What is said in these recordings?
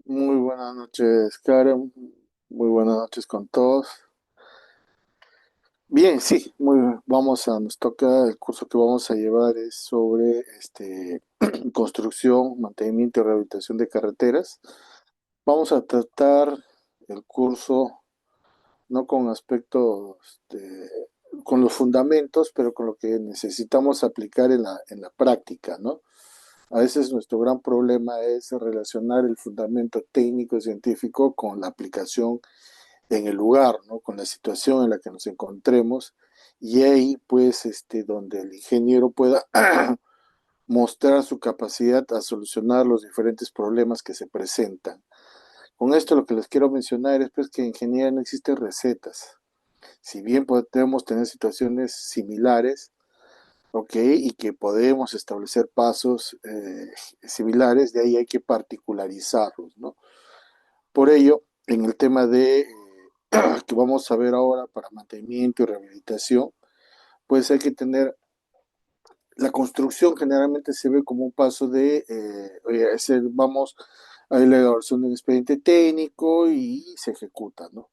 Muy buenas noches, Karen. Muy buenas noches con todos. Bien, sí, nos toca, el curso que vamos a llevar es sobre construcción, mantenimiento y rehabilitación de carreteras. Vamos a tratar el curso no con aspectos con los fundamentos, pero con lo que necesitamos aplicar en la práctica, ¿no? A veces nuestro gran problema es relacionar el fundamento técnico y científico con la aplicación en el lugar, ¿no? Con la situación en la que nos encontremos, y ahí pues donde el ingeniero pueda mostrar su capacidad a solucionar los diferentes problemas que se presentan. Con esto lo que les quiero mencionar es pues que en ingeniería no existen recetas. Si bien podemos tener situaciones similares, ¿ok? Y que podemos establecer pasos similares, de ahí hay que particularizarlos, ¿no? Por ello, en el tema que vamos a ver ahora para mantenimiento y rehabilitación, pues hay que tener, la construcción generalmente se ve como un paso vamos a la elaboración de un expediente técnico y se ejecuta, ¿no?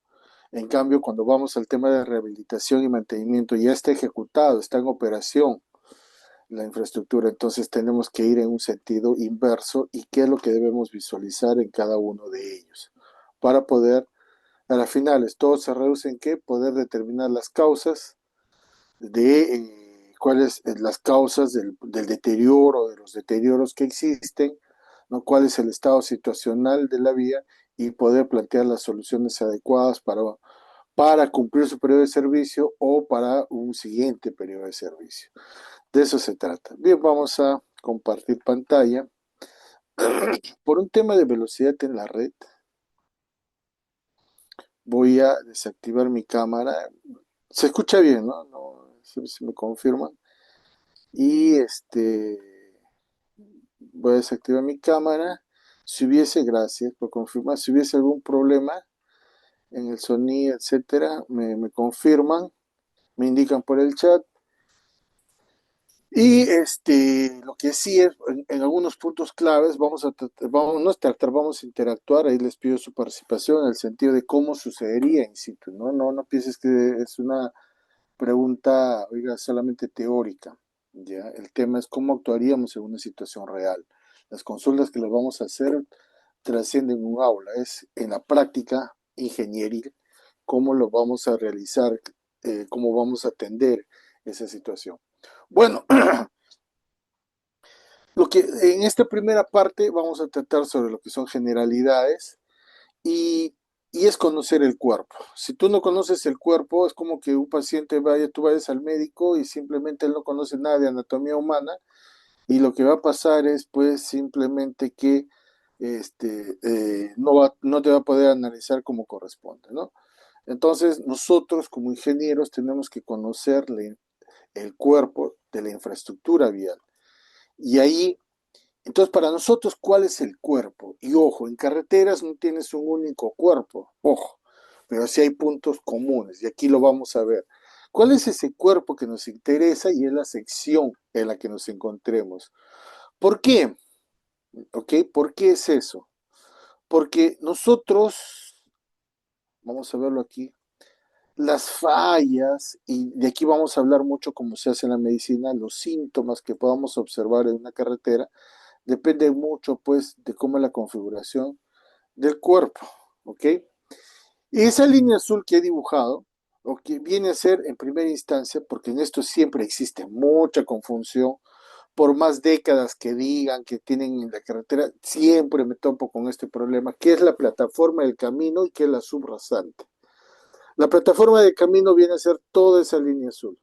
En cambio, cuando vamos al tema de rehabilitación y mantenimiento, ya está ejecutado, está en operación la infraestructura, entonces tenemos que ir en un sentido inverso y qué es lo que debemos visualizar en cada uno de ellos para poder, a las finales, todo se reduce en qué, poder determinar las causas de cuáles las causas del deterioro, de los deterioros que existen, ¿no? Cuál es el estado situacional de la vía y poder plantear las soluciones adecuadas para cumplir su periodo de servicio o para un siguiente periodo de servicio. De eso se trata. Bien, vamos a compartir pantalla. Por un tema de velocidad en la red, voy a desactivar mi cámara. Se escucha bien, ¿no? No, si me confirman. Y voy a desactivar mi cámara. Si hubiese, gracias por confirmar, si hubiese algún problema en el sonido, etcétera, me confirman, me indican por el chat. Y lo que sí es, en algunos puntos claves, vamos a interactuar, ahí les pido su participación en el sentido de cómo sucedería in situ, ¿no? No pienses que es una pregunta, oiga, solamente teórica, ¿ya? El tema es cómo actuaríamos en una situación real. Las consultas que les vamos a hacer trascienden un aula, es en la práctica ingenieril, cómo lo vamos a realizar, cómo vamos a atender esa situación. Bueno, en esta primera parte vamos a tratar sobre lo que son generalidades y, y es conocer el cuerpo. Si tú no conoces el cuerpo, es como que un paciente tú vayas al médico y simplemente él no conoce nada de anatomía humana y lo que va a pasar es pues simplemente que no te va a poder analizar como corresponde, ¿no? Entonces nosotros como ingenieros tenemos que conocer el cuerpo de la infraestructura vial. Y ahí entonces, para nosotros, ¿cuál es el cuerpo? Y ojo, en carreteras no tienes un único cuerpo, ojo, pero sí hay puntos comunes y aquí lo vamos a ver. ¿Cuál es ese cuerpo que nos interesa y es la sección en la que nos encontremos? ¿Por qué? ¿Ok? ¿Por qué es eso? Porque nosotros, vamos a verlo aquí, las fallas, y de aquí vamos a hablar mucho como se hace en la medicina, los síntomas que podamos observar en una carretera, depende mucho pues de cómo es la configuración del cuerpo, ¿ok? Y esa línea azul que he dibujado, o que viene a ser en primera instancia, porque en esto siempre existe mucha confusión, por más décadas que digan que tienen en la carretera, siempre me topo con este problema, que es la plataforma del camino y que es la subrasante. La plataforma del camino viene a ser toda esa línea azul.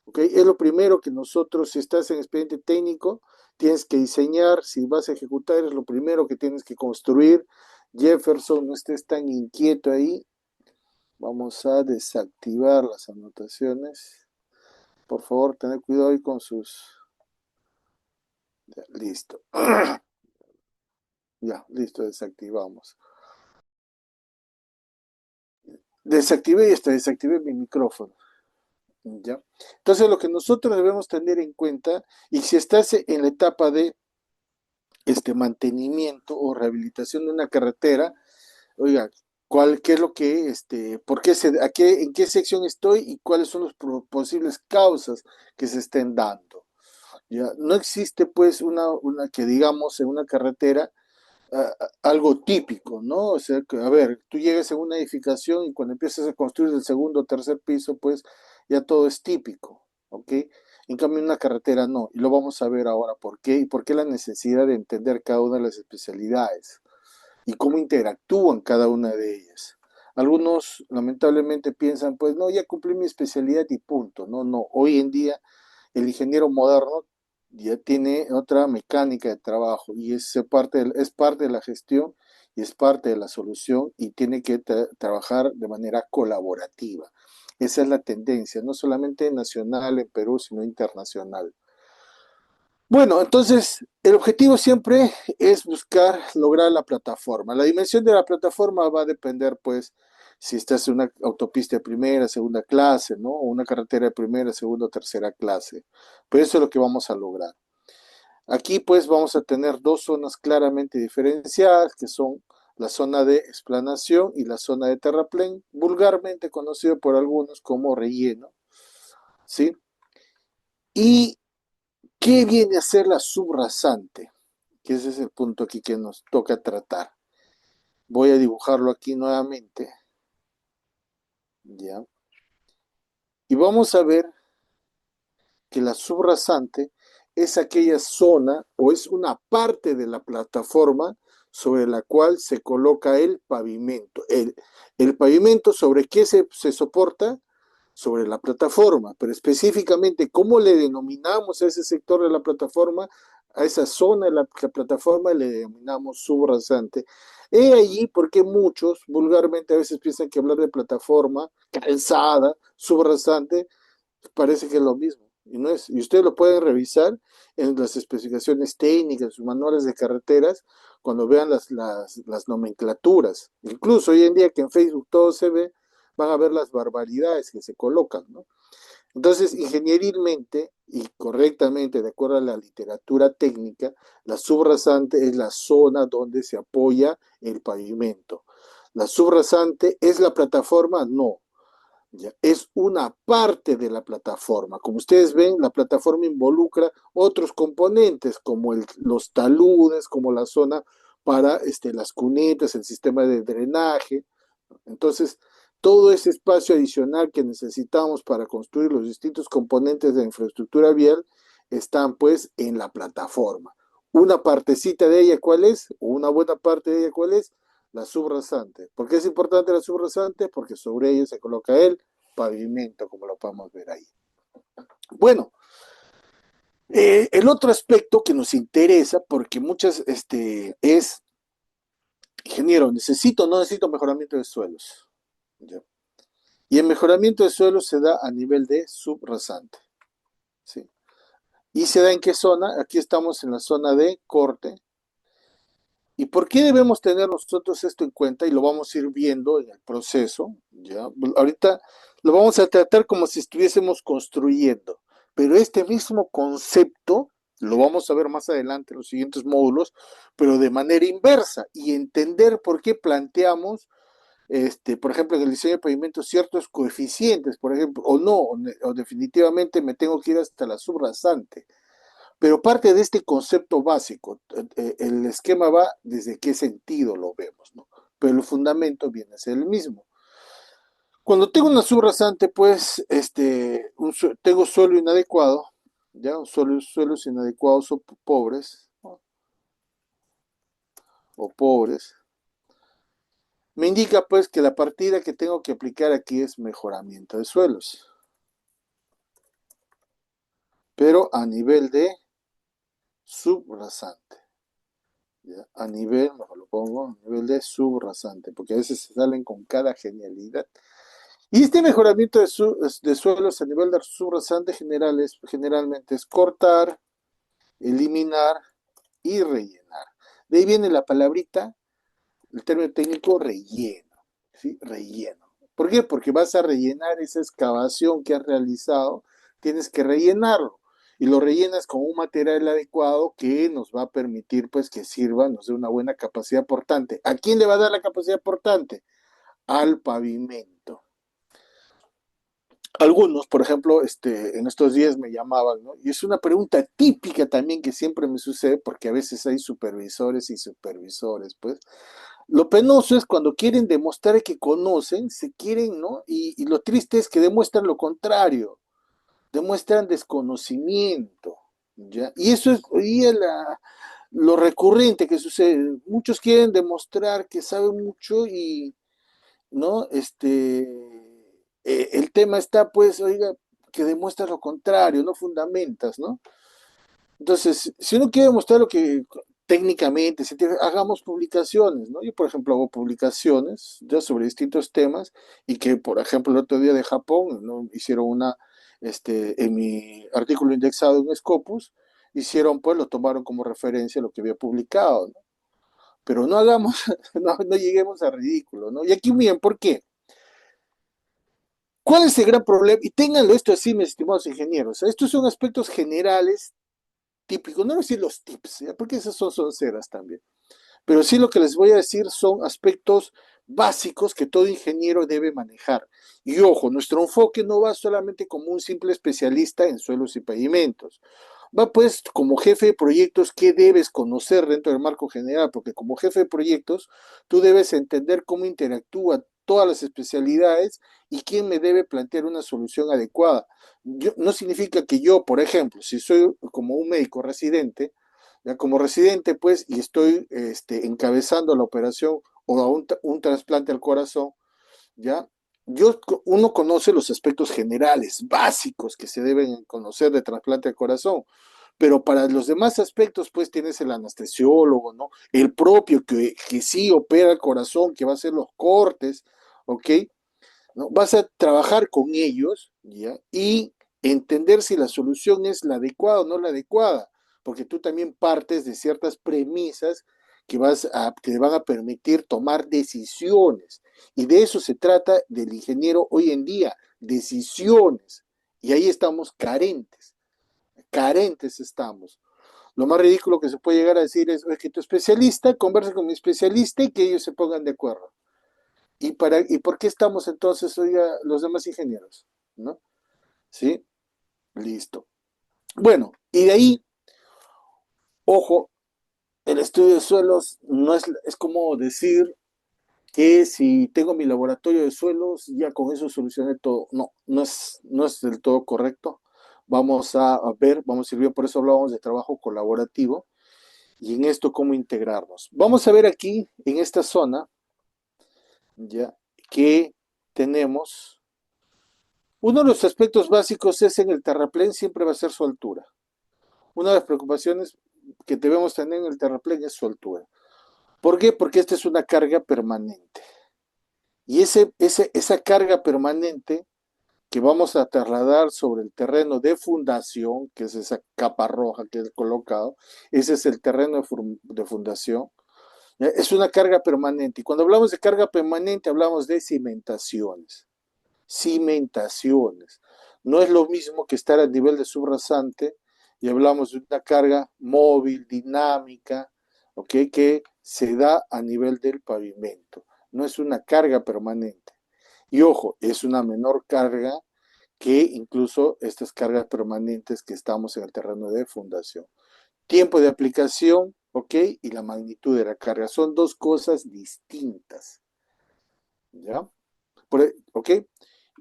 ¿Okay? Es lo primero que nosotros, si estás en expediente técnico, tienes que diseñar, si vas a ejecutar, es lo primero que tienes que construir. Jefferson, no estés tan inquieto ahí. Vamos a desactivar las anotaciones. Por favor, tener cuidado ahí con sus... Ya, listo. Ya, listo, desactivamos. Desactivé y hasta desactivé mi micrófono. ¿Ya? Entonces, lo que nosotros debemos tener en cuenta, y si estás en la etapa de mantenimiento o rehabilitación de una carretera, oiga, qué es lo que, por qué en qué sección estoy y cuáles son las posibles causas que se estén dando. ¿Ya? No existe pues una que digamos en una carretera algo típico, ¿no? O sea, a ver, tú llegas a una edificación y cuando empiezas a construir el segundo o tercer piso, pues ya todo es típico, ¿ok? En cambio, en una carretera no, y lo vamos a ver ahora por qué, y por qué la necesidad de entender cada una de las especialidades y cómo interactúan cada una de ellas. Algunos lamentablemente piensan, pues no, ya cumplí mi especialidad y punto. No, no, hoy en día el ingeniero moderno ya tiene otra mecánica de trabajo y es parte de la gestión y es parte de la solución y tiene que trabajar de manera colaborativa. Esa es la tendencia, no solamente nacional en Perú, sino internacional. Bueno, entonces el objetivo siempre es buscar lograr la plataforma. La dimensión de la plataforma va a depender, pues, si estás en una autopista de primera, segunda clase, ¿no? O una carretera de primera, segunda o tercera clase. Pero eso es lo que vamos a lograr. Aquí, pues, vamos a tener dos zonas claramente diferenciadas, que son la zona de explanación y la zona de terraplén, vulgarmente conocido por algunos como relleno, ¿sí? Y ¿qué viene a ser la subrasante? Que ese es el punto aquí que nos toca tratar. Voy a dibujarlo aquí nuevamente, ¿ya? Y vamos a ver que la subrasante es aquella zona o es una parte de la plataforma sobre la cual se coloca el pavimento. El pavimento sobre qué se soporta, sobre la plataforma, pero específicamente cómo le denominamos a ese sector de la plataforma, a esa zona de la plataforma le denominamos subrasante. He allí porque muchos vulgarmente a veces piensan que hablar de plataforma, calzada, subrasante, parece que es lo mismo. Y no es. Y ustedes lo pueden revisar en las especificaciones técnicas, sus manuales de carreteras, cuando vean las nomenclaturas. Incluso hoy en día que en Facebook todo se ve, van a ver las barbaridades que se colocan, ¿no? Entonces, ingenierilmente y correctamente, de acuerdo a la literatura técnica, la subrasante es la zona donde se apoya el pavimento. La subrasante es la plataforma, no, ¿ya? Es una parte de la plataforma. Como ustedes ven, la plataforma involucra otros componentes como los taludes, como la zona para las cunetas, el sistema de drenaje. Entonces, todo ese espacio adicional que necesitamos para construir los distintos componentes de la infraestructura vial están pues en la plataforma. Una partecita de ella, ¿cuál es? O una buena parte de ella, ¿cuál es? La subrasante. ¿Por qué es importante la subrasante? Porque sobre ella se coloca el pavimento, como lo podemos ver ahí. Bueno, el otro aspecto que nos interesa, porque muchas, es, ingeniero, ¿necesito o no necesito mejoramiento de suelos? ¿Ya? Y el mejoramiento de suelos se da a nivel de subrasante, ¿sí? ¿Y se da en qué zona? Aquí estamos en la zona de corte. ¿Y por qué debemos tener nosotros esto en cuenta? Y lo vamos a ir viendo en el proceso, ¿ya? Ahorita lo vamos a tratar como si estuviésemos construyendo, pero este mismo concepto lo vamos a ver más adelante en los siguientes módulos, pero de manera inversa y entender por qué planteamos por ejemplo, en el diseño de pavimentos ciertos coeficientes, por ejemplo, o no, o definitivamente me tengo que ir hasta la subrasante. Pero parte de este concepto básico, el esquema va desde qué sentido lo vemos, ¿no? Pero el fundamento viene a ser el mismo. Cuando tengo una subrasante, pues, tengo suelo inadecuado, ¿ya? Suelos inadecuados o pobres, ¿no? O pobres, me indica pues que la partida que tengo que aplicar aquí es mejoramiento de suelos, pero a nivel de subrasante. ¿Ya? A nivel, mejor lo pongo, a nivel de subrasante, porque a veces se salen con cada genialidad. Y este mejoramiento de suelos a nivel de subrasante generalmente es cortar, eliminar y rellenar. De ahí viene la palabrita, el término técnico relleno, ¿sí? Relleno. ¿Por qué? Porque vas a rellenar esa excavación que has realizado, tienes que rellenarlo. y lo rellenas con un material adecuado que nos va a permitir pues que sirva, nos dé una buena capacidad portante. ¿A quién le va a dar la capacidad portante? Al pavimento. Algunos, por ejemplo, en estos días me llamaban, ¿no? Y es una pregunta típica también que siempre me sucede porque a veces hay supervisores y supervisores, pues. Lo penoso es cuando quieren demostrar que conocen, se quieren, ¿no? Y lo triste es que demuestran lo contrario, demuestran desconocimiento, ¿ya? Y eso es hoy día lo recurrente que sucede. Muchos quieren demostrar que saben mucho y, ¿no? El tema está, pues, oiga, que demuestras lo contrario, no fundamentas, ¿no? Entonces, si uno quiere demostrar lo que técnicamente, hagamos publicaciones, ¿no? Yo, por ejemplo, hago publicaciones ya sobre distintos temas y que, por ejemplo, el otro día de Japón, ¿no? Hicieron en mi artículo indexado en Scopus, hicieron, pues, lo tomaron como referencia lo que había publicado, ¿no? Pero no hagamos, no lleguemos a ridículo, ¿no? Y aquí, miren, ¿por qué? ¿Cuál es el gran problema? Y ténganlo esto así, mis estimados ingenieros. Estos son aspectos generales típicos, no voy a decir los tips, ¿ya? Porque esas son sonceras también. Pero sí lo que les voy a decir son aspectos básicos que todo ingeniero debe manejar. Y ojo, nuestro enfoque no va solamente como un simple especialista en suelos y pavimentos. Va pues como jefe de proyectos qué debes conocer dentro del marco general, porque como jefe de proyectos tú debes entender cómo interactúan todas las especialidades y quién me debe plantear una solución adecuada. No significa que yo, por ejemplo, si soy como un médico residente, ya como residente, pues, y estoy encabezando la operación o un trasplante al corazón, ¿ya? Uno conoce los aspectos generales, básicos que se deben conocer de trasplante al corazón, pero para los demás aspectos, pues tienes el anestesiólogo, ¿no? El propio que sí opera el corazón, que va a hacer los cortes, ¿ok? ¿No? Vas a trabajar con ellos, ¿ya? Y entender si la solución es la adecuada o no la adecuada, porque tú también partes de ciertas premisas que van a permitir tomar decisiones. Y de eso se trata del ingeniero hoy en día, decisiones. Y ahí estamos carentes, carentes estamos. Lo más ridículo que se puede llegar a decir es que tu especialista converse con mi especialista y que ellos se pongan de acuerdo. ¿Y por qué estamos entonces, oiga, los demás ingenieros? ¿No? ¿Sí? Listo. Bueno, y de ahí, ojo, el estudio de suelos no es como decir que si tengo mi laboratorio de suelos, ya con eso solucioné todo. No, no es del todo correcto. Vamos a ver, vamos a ir bien, por eso hablábamos de trabajo colaborativo y en esto cómo integrarnos. Vamos a ver aquí, en esta zona, ya que tenemos. Uno de los aspectos básicos es en el terraplén siempre va a ser su altura. Una de las preocupaciones que debemos tener en el terraplén es su altura. ¿Por qué? Porque esta es una carga permanente. Y esa carga permanente que vamos a trasladar sobre el terreno de fundación, que es esa capa roja que he colocado, ese es el terreno de fundación, es una carga permanente. Y cuando hablamos de carga permanente hablamos de cimentaciones. Cimentaciones. No es lo mismo que estar a nivel de subrasante y hablamos de una carga móvil, dinámica, ¿ok? Que se da a nivel del pavimento. No es una carga permanente. Y ojo, es una menor carga que incluso estas cargas permanentes que estamos en el terreno de fundación. Tiempo de aplicación, ¿ok? Y la magnitud de la carga. Son dos cosas distintas. ¿Ya? ¿Ok?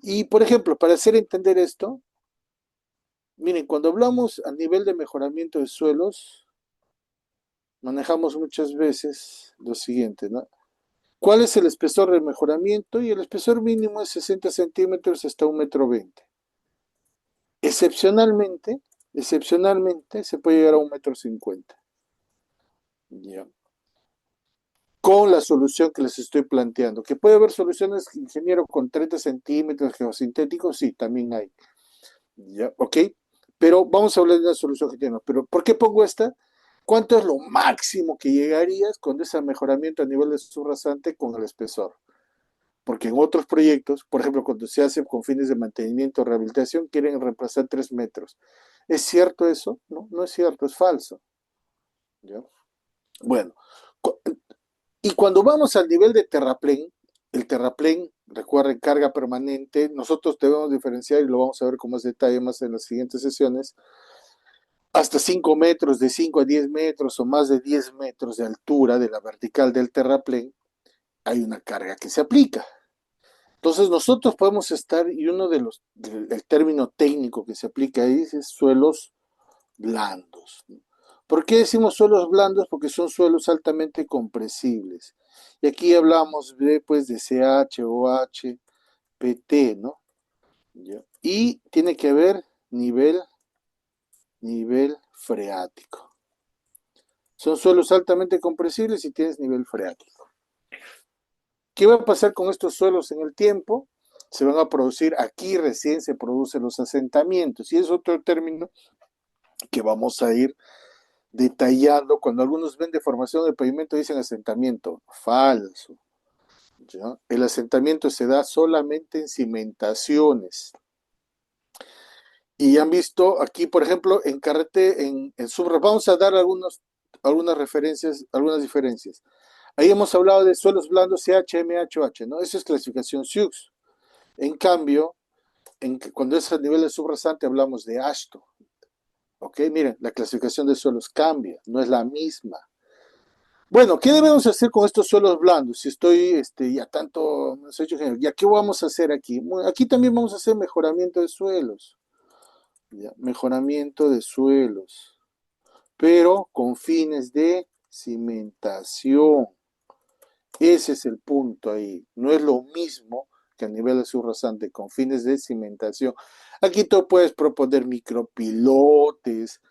Y por ejemplo, para hacer entender esto, miren, cuando hablamos a nivel de mejoramiento de suelos, manejamos muchas veces lo siguiente, ¿no? ¿Cuál es el espesor de mejoramiento? Y el espesor mínimo es 60 centímetros hasta 1,20 m. Excepcionalmente, excepcionalmente se puede llegar a 1,50 m. ¿Ya? Con la solución que les estoy planteando. Que puede haber soluciones, ingeniero, con 30 centímetros geosintéticos, sí, también hay. ¿Ya? ¿Ok? Pero vamos a hablar de una solución que tiene. Pero ¿por qué pongo esta? ¿Cuánto es lo máximo que llegarías con ese mejoramiento a nivel de subrasante con el espesor? Porque en otros proyectos, por ejemplo, cuando se hace con fines de mantenimiento o rehabilitación, quieren reemplazar 3 metros. ¿Es cierto eso? No, no es cierto, es falso. ¿Ya? Bueno, y cuando vamos al nivel de terraplén, el terraplén, recuerden, carga permanente, nosotros debemos diferenciar y lo vamos a ver con más detalle más en las siguientes sesiones, hasta 5 metros, de 5 a 10 metros o más de 10 metros de altura de la vertical del terraplén, hay una carga que se aplica. Entonces nosotros podemos estar, y uno de los, el término técnico que se aplica ahí es suelos blandos. ¿Por qué decimos suelos blandos? Porque son suelos altamente compresibles. Y aquí hablamos de, pues, de CH, OH, PT, ¿no? ¿Ya? Y tiene que haber nivel freático. Son suelos altamente compresibles y tienes nivel freático. ¿Qué va a pasar con estos suelos en el tiempo? Se van a producir, aquí recién se producen los asentamientos, y es otro término que vamos a ir detallando. Cuando algunos ven deformación del pavimento dicen asentamiento, falso. ¿Ya? El asentamiento se da solamente en cimentaciones. Y han visto aquí, por ejemplo, en carrete, en subra, vamos a dar algunas referencias, algunas diferencias. Ahí hemos hablado de suelos blandos CH, MHOH, ¿no? Esa es clasificación Sioux. En cambio, cuando es a nivel de subrasante hablamos de ASHTO. ¿Ok? Miren, la clasificación de suelos cambia, no es la misma. Bueno, ¿qué debemos hacer con estos suelos blandos? Si estoy ya tanto, no sé, ya qué vamos a hacer aquí. Bueno, aquí también vamos a hacer mejoramiento de suelos. ¿Ya? Mejoramiento de suelos, pero con fines de cimentación. Ese es el punto ahí. No es lo mismo que a nivel de subrasante con fines de cimentación. Aquí tú puedes proponer micropilotes,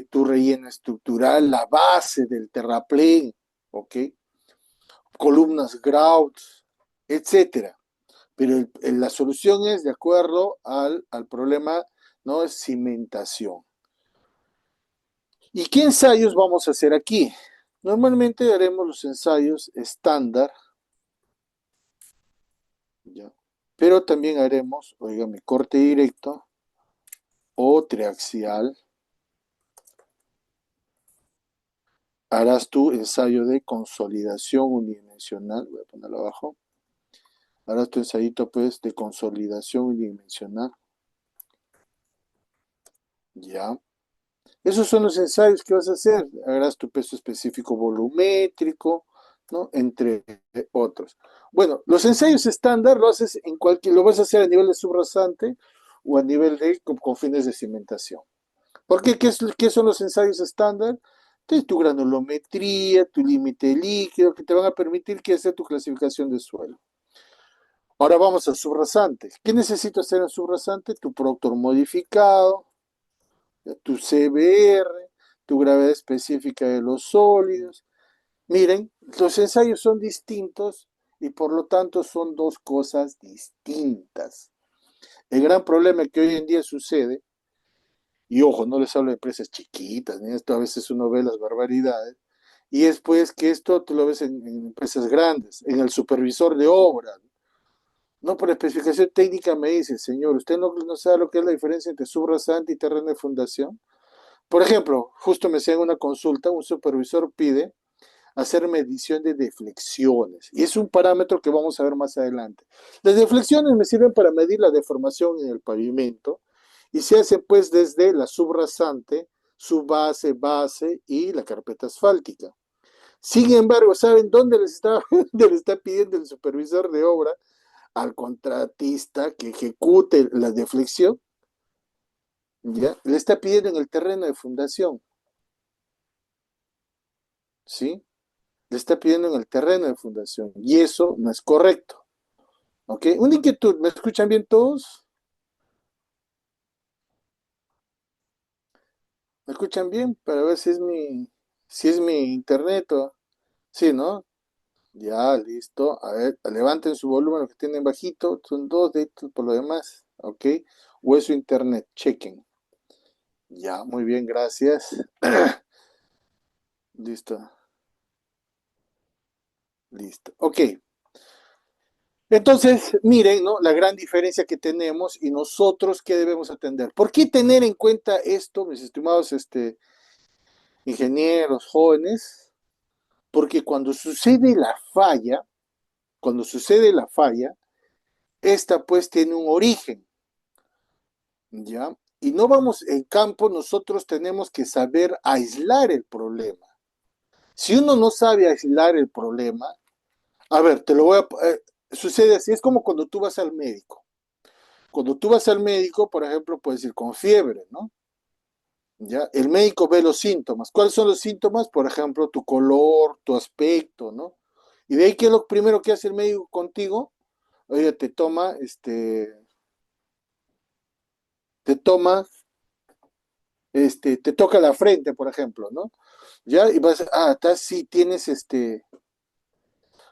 tu relleno estructural, la base del terraplén, ¿ok? Columnas grout, etcétera. Pero la solución es de acuerdo al problema, ¿no? Es cimentación. ¿Y qué ensayos vamos a hacer aquí? Normalmente haremos los ensayos estándar, ¿ya? Pero también haremos, oigan, corte directo o triaxial. Harás tu ensayo de consolidación unidimensional. Voy a ponerlo abajo. Harás tu ensayito, pues, de consolidación unidimensional. Ya. Esos son los ensayos que vas a hacer. Harás tu peso específico volumétrico, ¿no? Entre otros. Bueno, los ensayos estándar lo haces en cualquier, lo vas a hacer a nivel de subrasante o a nivel de con fines de cimentación. ¿Por qué? ¿Qué son los ensayos estándar? Entonces, tu granulometría, tu límite líquido, que te van a permitir que hacer tu clasificación de suelo. Ahora vamos al subrasante. ¿Qué necesito hacer en subrasante? Tu proctor modificado, tu CBR, tu gravedad específica de los sólidos. Miren, los ensayos son distintos y por lo tanto son dos cosas distintas. El gran problema que hoy en día sucede, y ojo, no les hablo de empresas chiquitas, ni esto a veces uno ve las barbaridades, y es pues que esto tú lo ves en empresas grandes, en el supervisor de obra. No, por especificación técnica me dice, señor, ¿usted no sabe lo que es la diferencia entre subrasante y terreno de fundación? Por ejemplo, justo me hacían una consulta, un supervisor pide hacer medición de deflexiones, y es un parámetro que vamos a ver más adelante. Las deflexiones me sirven para medir la deformación en el pavimento, y se hacen pues desde la subrasante, subbase, base y la carpeta asfáltica. Sin embargo, ¿saben dónde dónde le está pidiendo el supervisor de obra al contratista que ejecute la deflexión? ¿Ya? Le está pidiendo en el terreno de fundación, ¿sí? Le está pidiendo en el terreno de fundación, y eso no es correcto. ¿Ok? Una inquietud, ¿me escuchan bien todos? ¿Me escuchan bien? Para ver si es mi internet o... Sí, ¿no? Ya, listo. A ver, levanten su volumen, lo que tienen bajito. Son dos deditos por lo demás. ¿Ok? O es su internet. Chequen. Ya, muy bien, gracias. Listo, listo. Ok. Entonces, miren, ¿no? La gran diferencia que tenemos y nosotros qué debemos atender. ¿Por qué tener en cuenta esto, mis estimados ingenieros jóvenes? Porque cuando sucede la falla, esta pues tiene un origen, ¿ya? Y no vamos en campo, nosotros tenemos que saber aislar el problema. Si uno no sabe aislar el problema, a ver, te lo voy a... sucede así, es como cuando tú vas al médico. Cuando tú vas al médico, por ejemplo, puedes ir con fiebre, ¿no? ¿Ya? El médico ve los síntomas. ¿Cuáles son los síntomas? Por ejemplo, tu color, tu aspecto, ¿no? Y de ahí, ¿qué es lo primero que hace el médico contigo? Oye, te toma, te toca la frente, por ejemplo, ¿no? Ya, y vas, sí tienes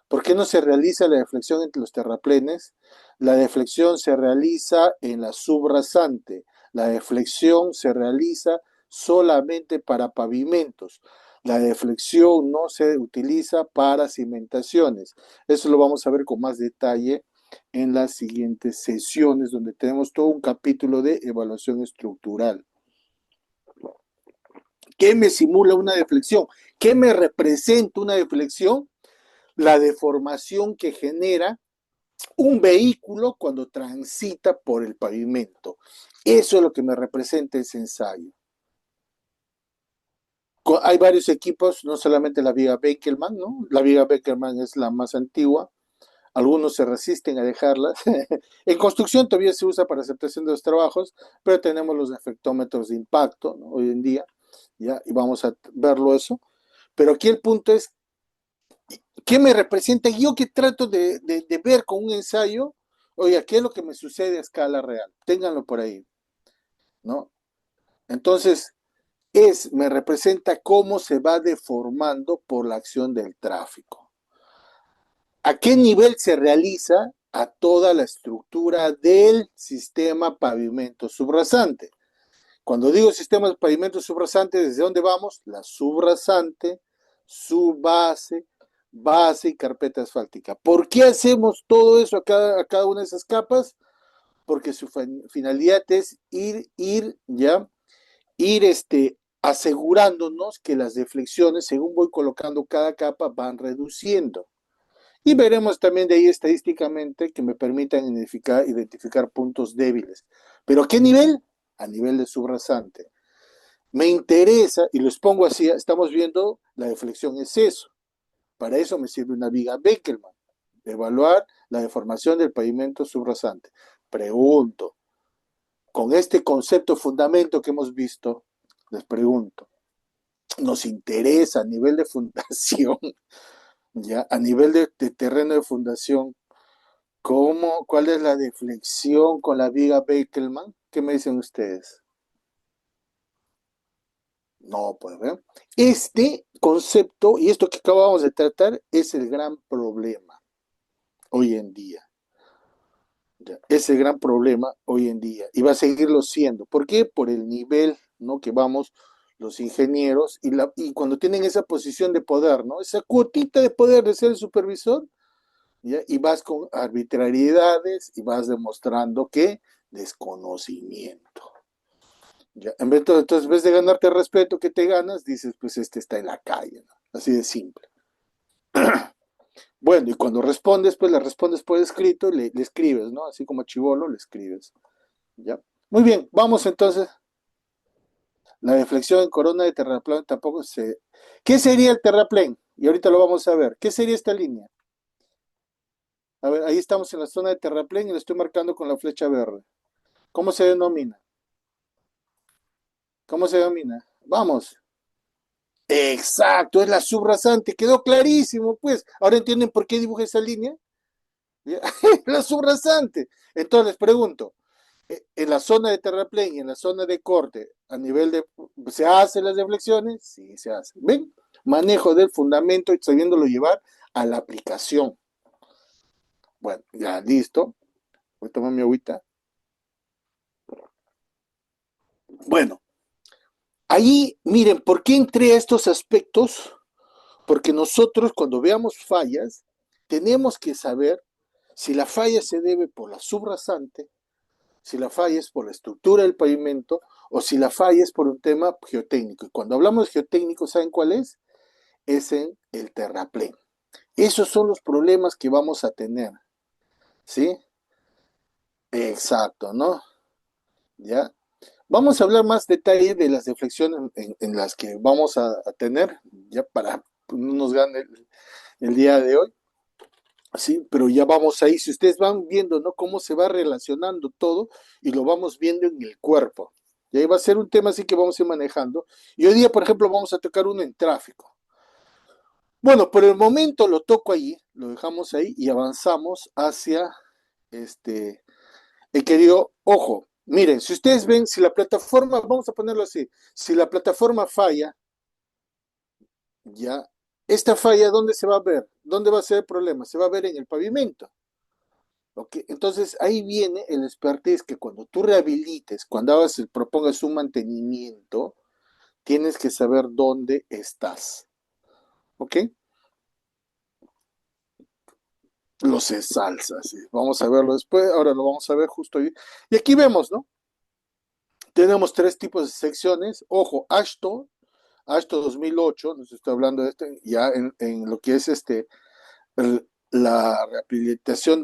¿por qué no se realiza la deflexión entre los terraplenes? La deflexión se realiza en la subrasante. La deflexión se realiza solamente para pavimentos. La deflexión no se utiliza para cimentaciones. Eso lo vamos a ver con más detalle en las siguientes sesiones, donde tenemos todo un capítulo de evaluación estructural. ¿Qué me simula una deflexión? ¿Qué me representa una deflexión? La deformación que genera un vehículo cuando transita por el pavimento. Eso es lo que me representa ese ensayo. Hay varios equipos, no solamente la viga Beckelman, ¿no? La viga Beckelman es la más antigua. Algunos se resisten a dejarla. En construcción todavía se usa para aceptación de los trabajos, pero tenemos los efectómetros de impacto, ¿no? Hoy en día, ¿ya? Y vamos a verlo eso. Pero aquí el punto es, ¿qué me representa? Yo que trato de ver con un ensayo, oiga, ¿qué es lo que me sucede a escala real? Ténganlo por ahí, ¿no? Entonces, me representa cómo se va deformando por la acción del tráfico. ¿A qué nivel se realiza? A toda la estructura del sistema pavimento subrasante. Cuando digo sistema de pavimento subrasante, ¿desde dónde vamos? La subrasante, subbase, base y carpeta asfáltica. ¿Por qué hacemos todo eso a cada una de esas capas? Porque su finalidad es ir asegurándonos que las deflexiones, según voy colocando cada capa, van reduciendo. Y veremos también de ahí estadísticamente que me permitan identificar puntos débiles. ¿Pero a qué nivel? A nivel de subrasante. Me interesa, y los pongo así, estamos viendo, la deflexión es eso. Para eso me sirve una viga Beckelman, evaluar la deformación del pavimento subrasante. Pregunto, con este concepto fundamento que hemos visto, les pregunto, ¿nos interesa a nivel de fundación, ya, a nivel de terreno de fundación, cuál es la deflexión con la viga Beckelman? ¿Qué me dicen ustedes? No, pues ver. Este concepto y esto que acabamos de tratar es el gran problema hoy en día. ¿Ya? Es el gran problema hoy en día y va a seguirlo siendo. ¿Por qué? Por el nivel, ¿no? Que vamos los ingenieros y cuando tienen esa posición de poder, ¿no? Esa cuotita de poder de ser el supervisor, ¿ya? Y vas con arbitrariedades y vas demostrando que desconocimiento. ¿Ya? Entonces, en vez de ganarte respeto que te ganas, dices, pues este está en la calle, ¿no? Así de simple. Bueno, y cuando respondes, pues le respondes por escrito, le escribes, ¿no? Así como chivolo, le escribes. ¿Ya? Muy bien, vamos entonces. La deflexión en corona de terraplén tampoco se... ¿Qué sería el terraplén? Y ahorita lo vamos a ver. ¿Qué sería esta línea? A ver, ahí estamos en la zona de terraplén y lo estoy marcando con la flecha verde. ¿Cómo se denomina? ¿Cómo se denomina? Vamos. Exacto, es la subrasante. Quedó clarísimo, pues. Ahora entienden por qué dibujé esa línea. La subrasante. Entonces les pregunto, en la zona de terraplén y en la zona de corte, a nivel de, ¿se hacen las deflexiones? Sí, se hacen. ¿Ven? Manejo del fundamento y sabiéndolo llevar a la aplicación. Bueno, ya listo. Voy a tomar mi agüita. Bueno, ahí, miren, ¿por qué entré a estos aspectos? Porque nosotros cuando veamos fallas, tenemos que saber Si la falla se debe por la subrasante, si la falla es por la estructura del pavimento o si la falla es por un tema geotécnico. Y cuando hablamos de geotécnico, ¿saben cuál es? Es en el terraplén. Esos son los problemas que vamos a tener, ¿sí? Exacto, ¿no? ¿Ya? Vamos a hablar más detalle de las deflexiones en las que vamos a tener, ya para que no nos gane el día de hoy, ¿sí? Pero ya vamos ahí, si ustedes van viendo, ¿no? Cómo se va relacionando todo y lo vamos viendo en el cuerpo. Y ahí va a ser un tema así que vamos a ir manejando. Y hoy día, por ejemplo, vamos a tocar uno en tráfico. Bueno, por el momento lo toco allí, lo dejamos ahí y avanzamos hacia este, el querido, ojo, miren, si ustedes ven, si la plataforma, vamos a ponerlo así, si la plataforma falla, ya, esta falla, ¿dónde se va a ver? ¿Dónde va a ser el problema? Se va a ver en el pavimento. ¿Ok? Entonces ahí viene el expertise que cuando tú rehabilites, cuando hagas, propongas un mantenimiento, tienes que saber dónde estás. ¿Ok? Los ensalzas. ¿Sí? Vamos a verlo después, ahora lo vamos a ver justo ahí. Y aquí vemos, ¿no? Tenemos tres tipos de secciones. Ojo, Ashto 2008, nos estoy hablando de este, ya en lo que es la rehabilitación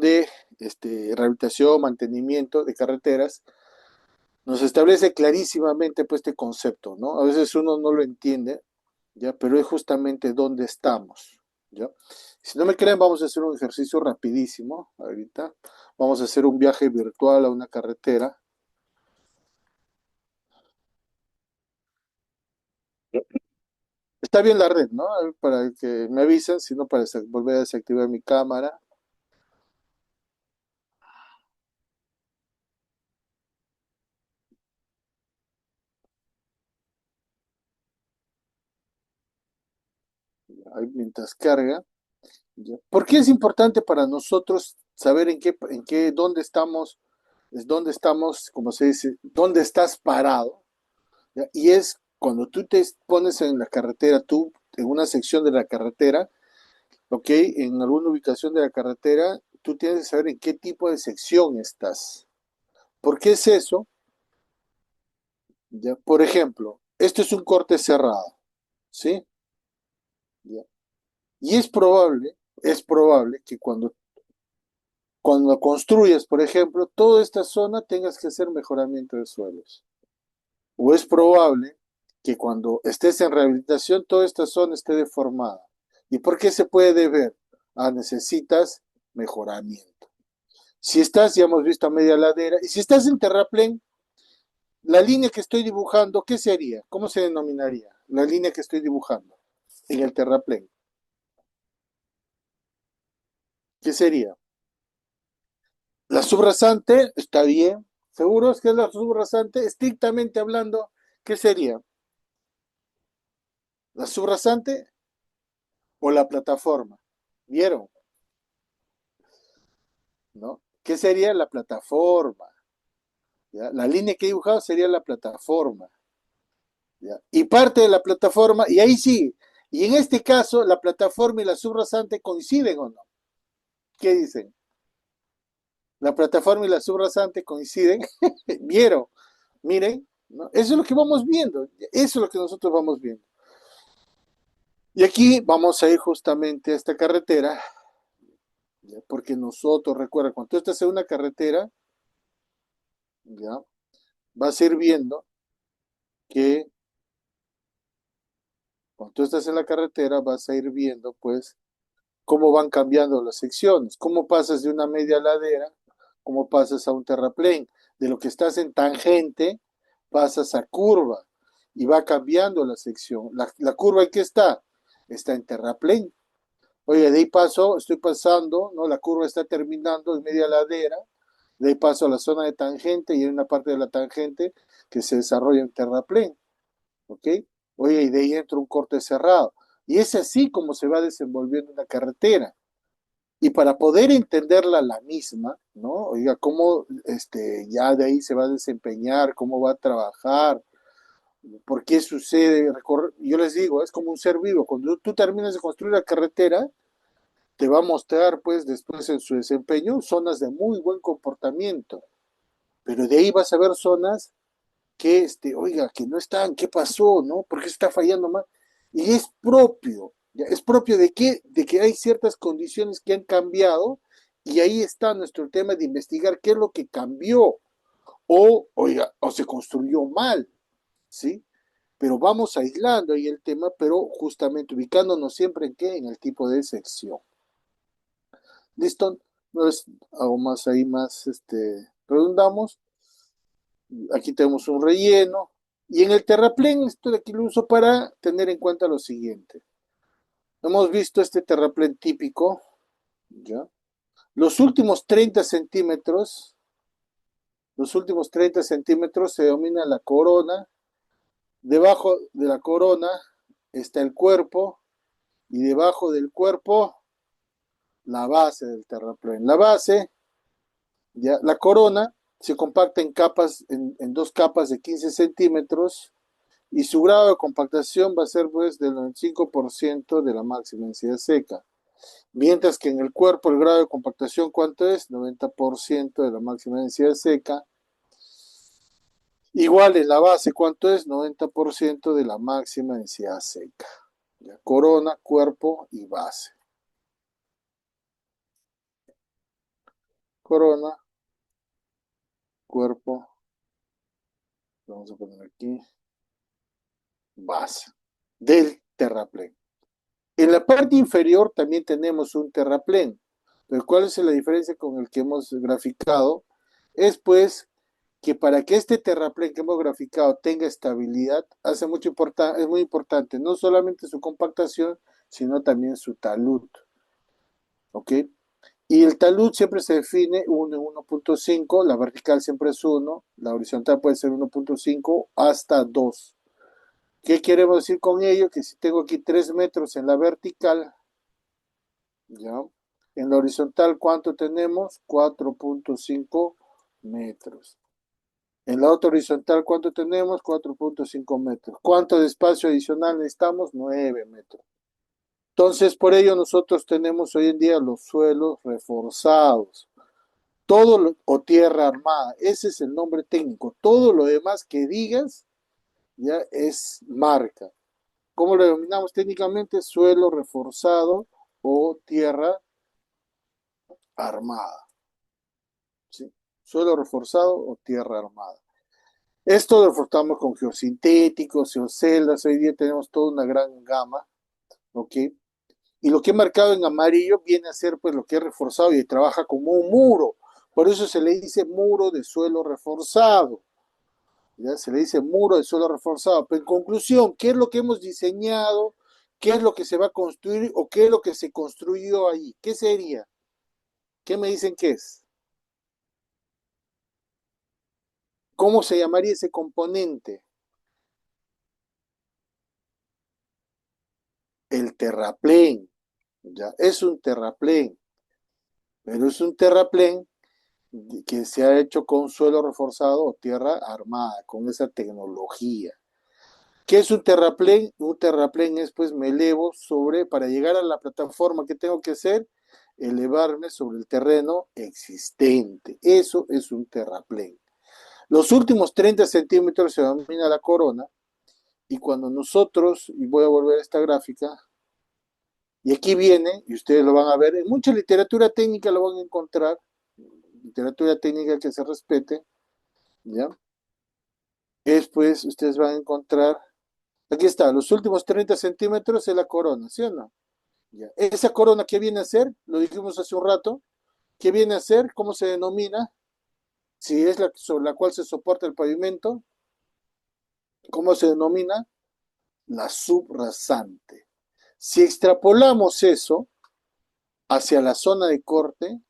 rehabilitación, mantenimiento de carreteras, nos establece clarísimamente pues, este concepto, ¿no? A veces uno no lo entiende, ¿ya? Pero es justamente dónde estamos, ¿ya? Si no me creen, vamos a hacer un ejercicio rapidísimo ahorita. Vamos a hacer un viaje virtual a una carretera. Está bien la red, ¿no? Para que me avisen, si no, para volver a desactivar mi cámara. Ahí mientras carga. ¿Ya? ¿Por qué es importante para nosotros saber dónde estamos, es dónde estamos, como se dice, dónde estás parado? ¿Ya? Y es cuando tú te pones en la carretera, tú en una sección de la carretera, ¿ok? En alguna ubicación de la carretera, tú tienes que saber en qué tipo de sección estás. ¿Por qué es eso? ¿Ya? Por ejemplo, esto es un corte cerrado, ¿sí? ¿Ya? Y es probable que cuando construyas, por ejemplo, toda esta zona tengas que hacer mejoramiento de suelos. O es probable que cuando estés en rehabilitación toda esta zona esté deformada. ¿Y por qué se puede deber? Ah, necesitas mejoramiento. Si estás, ya hemos visto a media ladera, y si estás en terraplén, la línea que estoy dibujando, ¿qué sería? ¿Cómo se denominaría? La línea que estoy dibujando en el terraplén. ¿Qué sería? La subrasante, está bien. ¿Seguros que es la subrasante? Estrictamente hablando, ¿qué sería? ¿La subrasante o la plataforma? ¿Vieron? ¿No? ¿Qué sería la plataforma? ¿Ya? La línea que he dibujado sería la plataforma. ¿Ya? Y parte de la plataforma, y ahí sí, y en este caso, la plataforma y la subrasante coinciden o no. ¿Qué dicen? La plataforma y la subrasante coinciden. ¿Vieron? Miren, ¿no? Eso es lo que vamos viendo. Eso es lo que nosotros vamos viendo. Y aquí vamos a ir justamente a esta carretera, ¿ya? Porque nosotros, recuerda, cuando tú estás en una carretera, ¿ya? Vas a ir viendo que cuando tú estás en la carretera vas a ir viendo, pues, cómo van cambiando las secciones, cómo pasas de una media ladera, cómo pasas a un terraplén, de lo que estás en tangente, pasas a curva y va cambiando la sección. La curva en qué está? Está en terraplén. Oye, de ahí paso, estoy pasando, ¿no? La curva está terminando en media ladera, de ahí paso a la zona de tangente y hay una parte de la tangente que se desarrolla en terraplén. ¿Ok? Oye, y de ahí entra un corte cerrado. Y es así como se va desenvolviendo una carretera. Y para poder entenderla la misma, ¿no? Oiga, cómo ya de ahí se va a desempeñar, cómo va a trabajar, por qué sucede. Yo les digo, es como un ser vivo. Cuando tú terminas de construir la carretera, te va a mostrar pues después en su desempeño zonas de muy buen comportamiento, pero de ahí vas a ver zonas que, oiga, que no están, ¿qué pasó, no? ¿Por qué está fallando más? Y es propio, ¿ya? Es propio de qué, de que hay ciertas condiciones que han cambiado y ahí está nuestro tema de investigar qué es lo que cambió o, oiga, o se construyó mal, ¿sí? Pero vamos aislando ahí el tema, pero justamente ubicándonos siempre en qué, en el tipo de sección. ¿Listo? No es algo más ahí más, redundamos. Aquí tenemos un relleno. Y en el terraplén, esto de aquí lo uso para tener en cuenta lo siguiente. Hemos visto este terraplén típico, ¿ya? Los últimos 30 centímetros, los últimos 30 centímetros se denomina la corona. Debajo de la corona está el cuerpo y debajo del cuerpo la base del terraplén. La base, ya, la corona se compacta en capas, en dos capas de 15 centímetros y su grado de compactación va a ser pues del 95% de la máxima densidad seca. Mientras que en el cuerpo el grado de compactación, ¿cuánto es? 90% de la máxima densidad seca. Igual en la base, ¿cuánto es? 90% de la máxima densidad seca. ¿Ya? Corona, cuerpo y base. Corona, cuerpo, vamos a poner aquí, base del terraplén. En la parte inferior también tenemos un terraplén, pero ¿cuál es la diferencia con el que hemos graficado? Es pues que para que este terraplén que hemos graficado tenga estabilidad, es muy importante no solamente su compactación, sino también su talud. ¿Ok? Y el talud siempre se define 1 en 1.5, la vertical siempre es 1, la horizontal puede ser 1.5 hasta 2. ¿Qué queremos decir con ello? Que si tengo aquí 3 metros en la vertical, ¿ya? En la horizontal, ¿cuánto tenemos? 4.5 metros. En la otra horizontal, ¿cuánto tenemos? 4.5 metros. ¿Cuánto de espacio adicional necesitamos? 9 metros. Entonces, por ello nosotros tenemos hoy en día los suelos reforzados. O tierra armada, ese es el nombre técnico. Todo lo demás que digas ya es marca. ¿Cómo lo denominamos técnicamente? Suelo reforzado o tierra armada. ¿Sí? Suelo reforzado o tierra armada. Esto lo reforzamos con geosintéticos, geoceldas. Hoy día tenemos toda una gran gama. ¿Ok? Y lo que he marcado en amarillo viene a ser pues lo que es reforzado y trabaja como un muro. Por eso se le dice muro de suelo reforzado. ¿Ya? Se le dice muro de suelo reforzado. Pero en conclusión, ¿qué es lo que hemos diseñado? ¿Qué es lo que se va a construir o qué es lo que se construyó ahí? ¿Qué sería? ¿Qué me dicen que es? ¿Cómo se llamaría ese componente? El terraplén. ¿Ya? Es un terraplén, pero es un terraplén que se ha hecho con suelo reforzado o tierra armada, con esa tecnología. ¿Qué es un terraplén? Un terraplén es pues me elevo para llegar a la plataforma que tengo que hacer, elevarme sobre el terreno existente. Eso es un terraplén. Los últimos 30 centímetros se denomina la corona y cuando nosotros, y voy a volver a esta gráfica, y aquí viene, y ustedes lo van a ver, en mucha literatura técnica lo van a encontrar, literatura técnica que se respete, ¿ya? Después ustedes van a encontrar, aquí está, los últimos 30 centímetros es la corona, ¿sí o no? Ya. Esa corona, ¿qué viene a ser? Lo dijimos hace un rato. ¿Qué viene a ser? ¿Cómo se denomina? Si es la sobre la cual se soporta el pavimento, ¿cómo se denomina? La subrasante. Si extrapolamos eso hacia la zona de corte,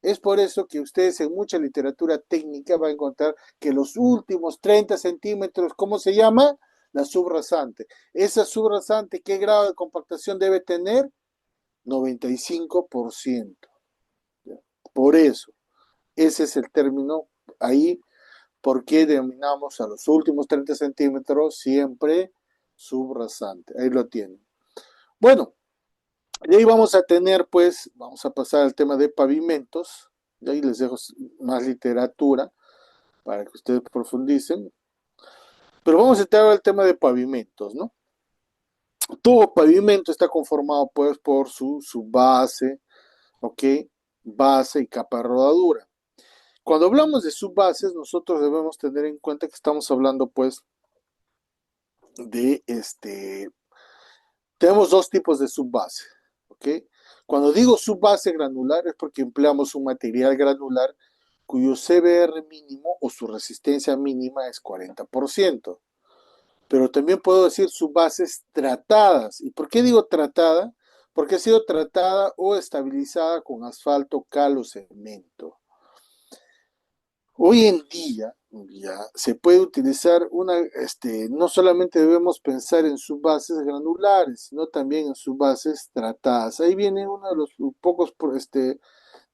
es por eso que ustedes en mucha literatura técnica van a encontrar que los últimos 30 centímetros, ¿cómo se llama? La subrasante. Esa subrasante, ¿qué grado de compactación debe tener? 95%. Por eso, ese es el término ahí, ¿por qué denominamos a los últimos 30 centímetros siempre subrasante? Ahí lo tienen. Bueno, Y ahí vamos a tener, pues, vamos a pasar al tema de pavimentos. Y ahí les dejo más literatura para que ustedes profundicen. Pero vamos a entrar al tema de pavimentos, ¿no? Todo pavimento está conformado, pues, por su base, ¿ok? Base y capa de rodadura. Cuando hablamos de subbases, nosotros debemos tener en cuenta que estamos hablando, pues, de tenemos dos tipos de subbase, ¿ok? Cuando digo subbase granular es porque empleamos un material granular cuyo CBR mínimo o su resistencia mínima es 40%. Pero también puedo decir subbases tratadas. ¿Y por qué digo tratada? Porque ha sido tratada o estabilizada con asfalto, cal o cemento. Hoy en día ya se puede utilizar no solamente debemos pensar en subbases granulares, sino también en subbases tratadas. Ahí viene uno de los pocos,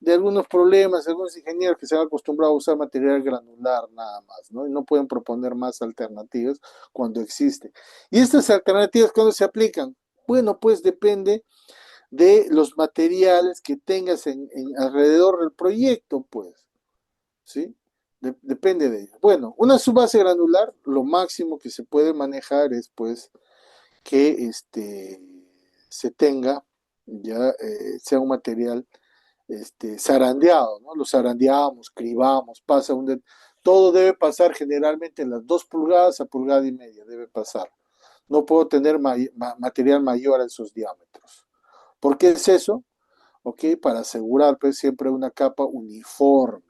de algunos problemas, algunos ingenieros que se han acostumbrado a usar material granular nada más, ¿no? Y no pueden proponer más alternativas cuando existe. ¿Y estas alternativas cuándo se aplican? Bueno, pues depende de los materiales que tengas alrededor del proyecto, pues. ¿Sí? Depende de ello. Bueno, una subbase granular, lo máximo que se puede manejar es pues que se tenga, ya sea un material zarandeado, ¿no? Lo zarandeamos, cribamos, todo debe pasar generalmente en las 2 pulgadas a pulgada y media, debe pasar. No puedo tener material mayor a esos diámetros. ¿Por qué es eso? ¿Ok? Para asegurar pues siempre una capa uniforme.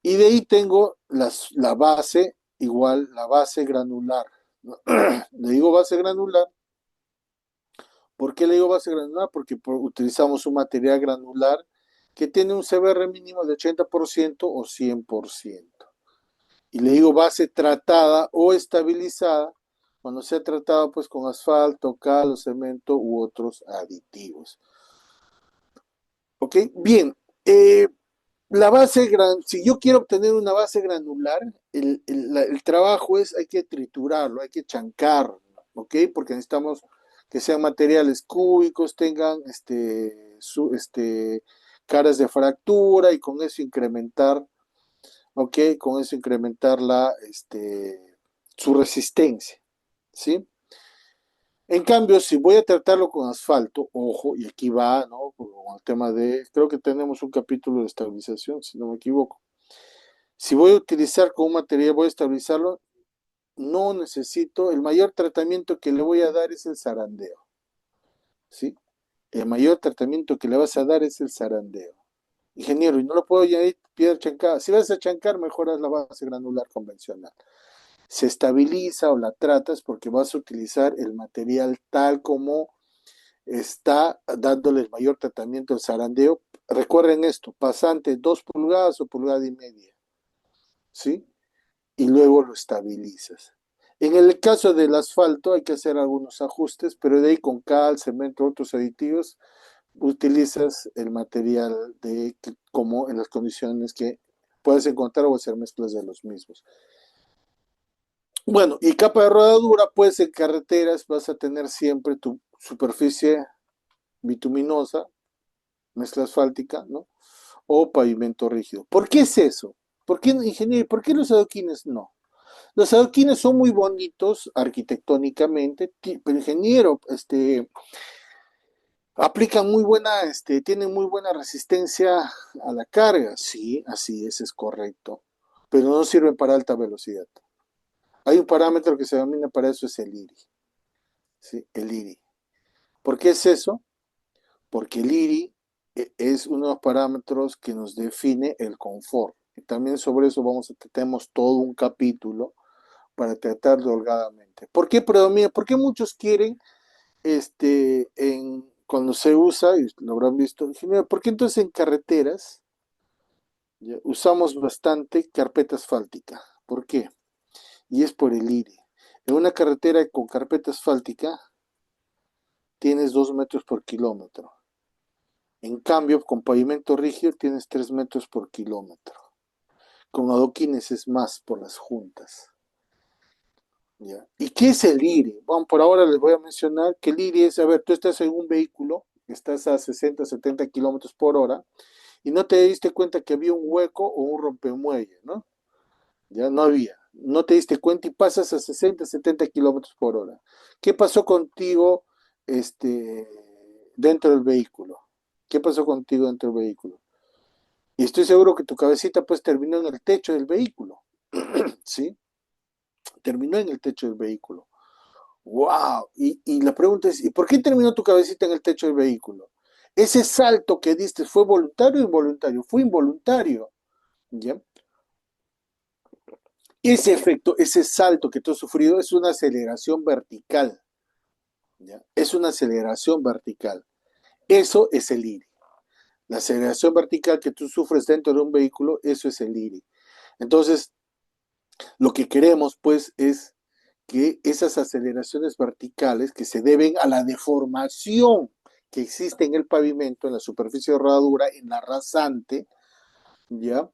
Y de ahí tengo la base, igual la base granular. Le digo base granular. ¿Por qué le digo base granular? Porque utilizamos un material granular que tiene un CBR mínimo de 80% o 100%. Y le digo base tratada o estabilizada cuando sea tratada pues con asfalto, cal o cemento u otros aditivos. ¿Ok? Bien. Si yo quiero obtener una base granular, el trabajo hay que triturarlo, hay que chancarlo, ¿ok? Porque necesitamos que sean materiales cúbicos, tengan caras de fractura y con eso incrementar, ¿ok? Con eso incrementar su resistencia, ¿sí? En cambio, si voy a tratarlo con asfalto, ojo, y aquí va, ¿no? Con el tema creo que tenemos un capítulo de estabilización, si no me equivoco. Si voy a utilizar con un material, voy a estabilizarlo, no necesito, el mayor tratamiento que le voy a dar es el zarandeo, ¿sí? El mayor tratamiento que le vas a dar es el zarandeo. Ingeniero, y no lo puedo añadir piedra chancada. Si vas a chancar, mejoras la base granular convencional. Se estabiliza o la tratas porque vas a utilizar el material tal como está dándole el mayor tratamiento al zarandeo. Recuerden esto, pasante 2 pulgadas o pulgada y media, ¿sí? Y luego lo estabilizas. En el caso del asfalto hay que hacer algunos ajustes, pero de ahí con cal, cemento, otros aditivos, utilizas el material como en las condiciones que puedes encontrar o hacer mezclas de los mismos. Bueno, y capa de rodadura, pues en carreteras vas a tener siempre tu superficie bituminosa, mezcla asfáltica, ¿no? O pavimento rígido. ¿Por qué es eso? ¿Por qué, ingeniero? ¿Por qué los adoquines no? Los adoquines son muy bonitos arquitectónicamente, pero ingeniero, aplican tienen muy buena resistencia a la carga. Sí, así es correcto. Pero no sirven para alta velocidad. Hay un parámetro que se denomina para eso, es el IRI. ¿Sí? El IRI. ¿Por qué es eso? Porque el IRI es uno de los parámetros que nos define el confort. Y también sobre eso tenemos todo un capítulo para tratarlo holgadamente. ¿Por qué predomina? Porque muchos quieren, cuando se usa, y lo habrán visto, ¿por qué entonces en carreteras ya, usamos bastante carpeta asfáltica? ¿Por qué? Y es por el IRI. En una carretera con carpeta asfáltica tienes 2 metros por kilómetro. En cambio, con pavimento rígido tienes 3 metros por kilómetro. Con adoquines es más por las juntas. ¿Ya? ¿Y qué es el IRI? Bueno, por ahora les voy a mencionar que el IRI es, a ver, tú estás en un vehículo, estás a 60, 70 kilómetros por hora y no te diste cuenta que había un hueco o un rompemuelle, ¿no? Ya no había. No te diste cuenta y pasas a 60, 70 kilómetros por hora. ¿Qué pasó contigo este, dentro del vehículo? ¿Qué pasó contigo dentro del vehículo? Y estoy seguro que tu cabecita pues terminó en el techo del vehículo, ¿sí? Terminó en el techo del vehículo. ¡Wow! Y la pregunta es, ¿y por qué terminó tu cabecita en el techo del vehículo? Ese salto que diste, ¿fue voluntario o involuntario? Fue involuntario, ¿ya? Ese efecto, ese salto que tú has sufrido es una aceleración vertical, ¿ya? Es una aceleración vertical. Eso es el IRI. La aceleración vertical que tú sufres dentro de un vehículo, eso es el IRI. Entonces, lo que queremos, pues, es que esas aceleraciones verticales que se deben a la deformación que existe en el pavimento, en la superficie de rodadura, en la rasante, ¿ya?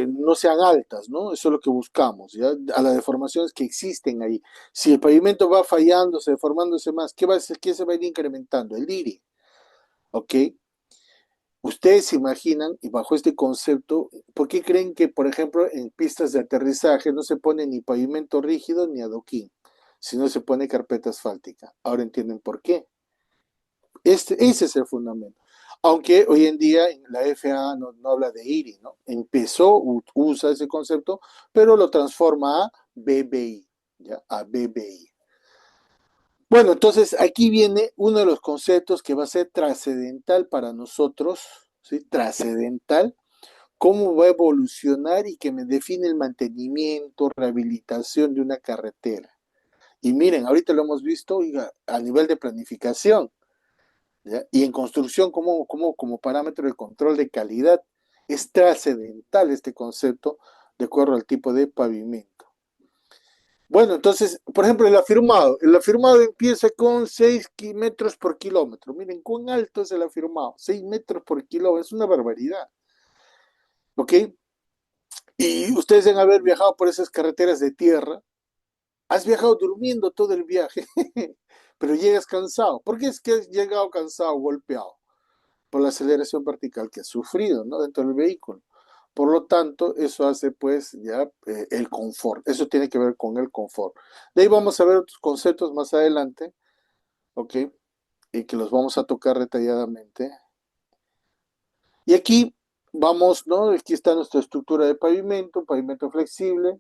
No sean altas, ¿no? Eso es lo que buscamos, ¿ya? A las deformaciones que existen ahí. Si el pavimento va fallándose, deformándose más, ¿qué se va a ir incrementando? El IRI, ¿ok? Ustedes se imaginan, y bajo este concepto, ¿por qué creen que, por ejemplo, en pistas de aterrizaje no se pone ni pavimento rígido ni adoquín, sino se pone carpeta asfáltica? Ahora entienden por qué. Ese es el fundamento. Aunque hoy en día la FAA no habla de IRI, ¿no? Usa ese concepto, pero lo transforma a BBI, ¿ya? A BBI. Bueno, entonces aquí viene uno de los conceptos que va a ser trascendental para nosotros, ¿sí? Trascendental, cómo va a evolucionar y que me define el mantenimiento, rehabilitación de una carretera. Y miren, ahorita lo hemos visto, oiga, a nivel de planificación, ¿ya? Y en construcción como parámetro de control de calidad. Es trascendental este concepto de acuerdo al tipo de pavimento. Bueno, entonces, por ejemplo, el afirmado empieza con 6 metros por kilómetro. Miren, ¿cuán alto es el afirmado? 6 metros por kilómetro, es una barbaridad. ¿Ok? Y ustedes deben haber viajado por esas carreteras de tierra. Has viajado durmiendo todo el viaje, pero llegas cansado. ¿Por qué es que has llegado cansado, golpeado? Por la aceleración vertical que has sufrido, ¿no? Dentro del vehículo. Por lo tanto, eso hace pues ya el confort. Eso tiene que ver con el confort. De ahí vamos a ver otros conceptos más adelante, ¿ok? Y que los vamos a tocar detalladamente. Y aquí vamos, ¿no? Aquí está nuestra estructura de pavimento, pavimento flexible.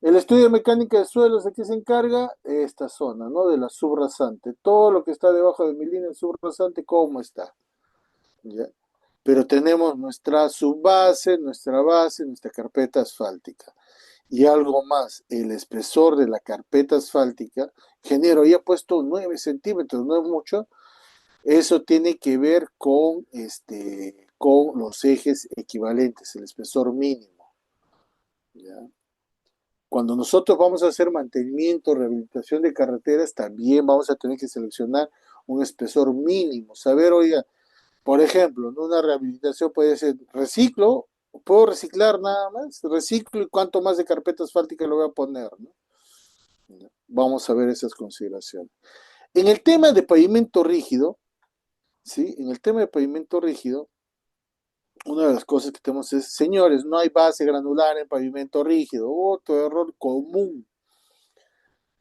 El estudio de mecánica de suelos, ¿de qué se encarga? Esta zona, ¿no? De la subrasante. Todo lo que está debajo de mi línea subrasante, ¿cómo está? ¿Ya? Pero tenemos nuestra subbase, nuestra base, nuestra carpeta asfáltica. Y algo más, el espesor de la carpeta asfáltica, ingeniero, ya he puesto 9 centímetros, no es mucho, eso tiene que ver con los ejes equivalentes, el espesor mínimo. ¿Ya? Cuando nosotros vamos a hacer mantenimiento, rehabilitación de carreteras, también vamos a tener que seleccionar un espesor mínimo. Saber, oiga, por ejemplo, ¿no? Una rehabilitación puede ser reciclo, puedo reciclar nada más, reciclo y cuánto más de carpeta asfáltica le voy a poner, ¿no? Vamos a ver esas consideraciones. En el tema de pavimento rígido, ¿sí? En el tema de pavimento rígido, una de las cosas que tenemos es, señores, no hay base granular en pavimento rígido, otro error común,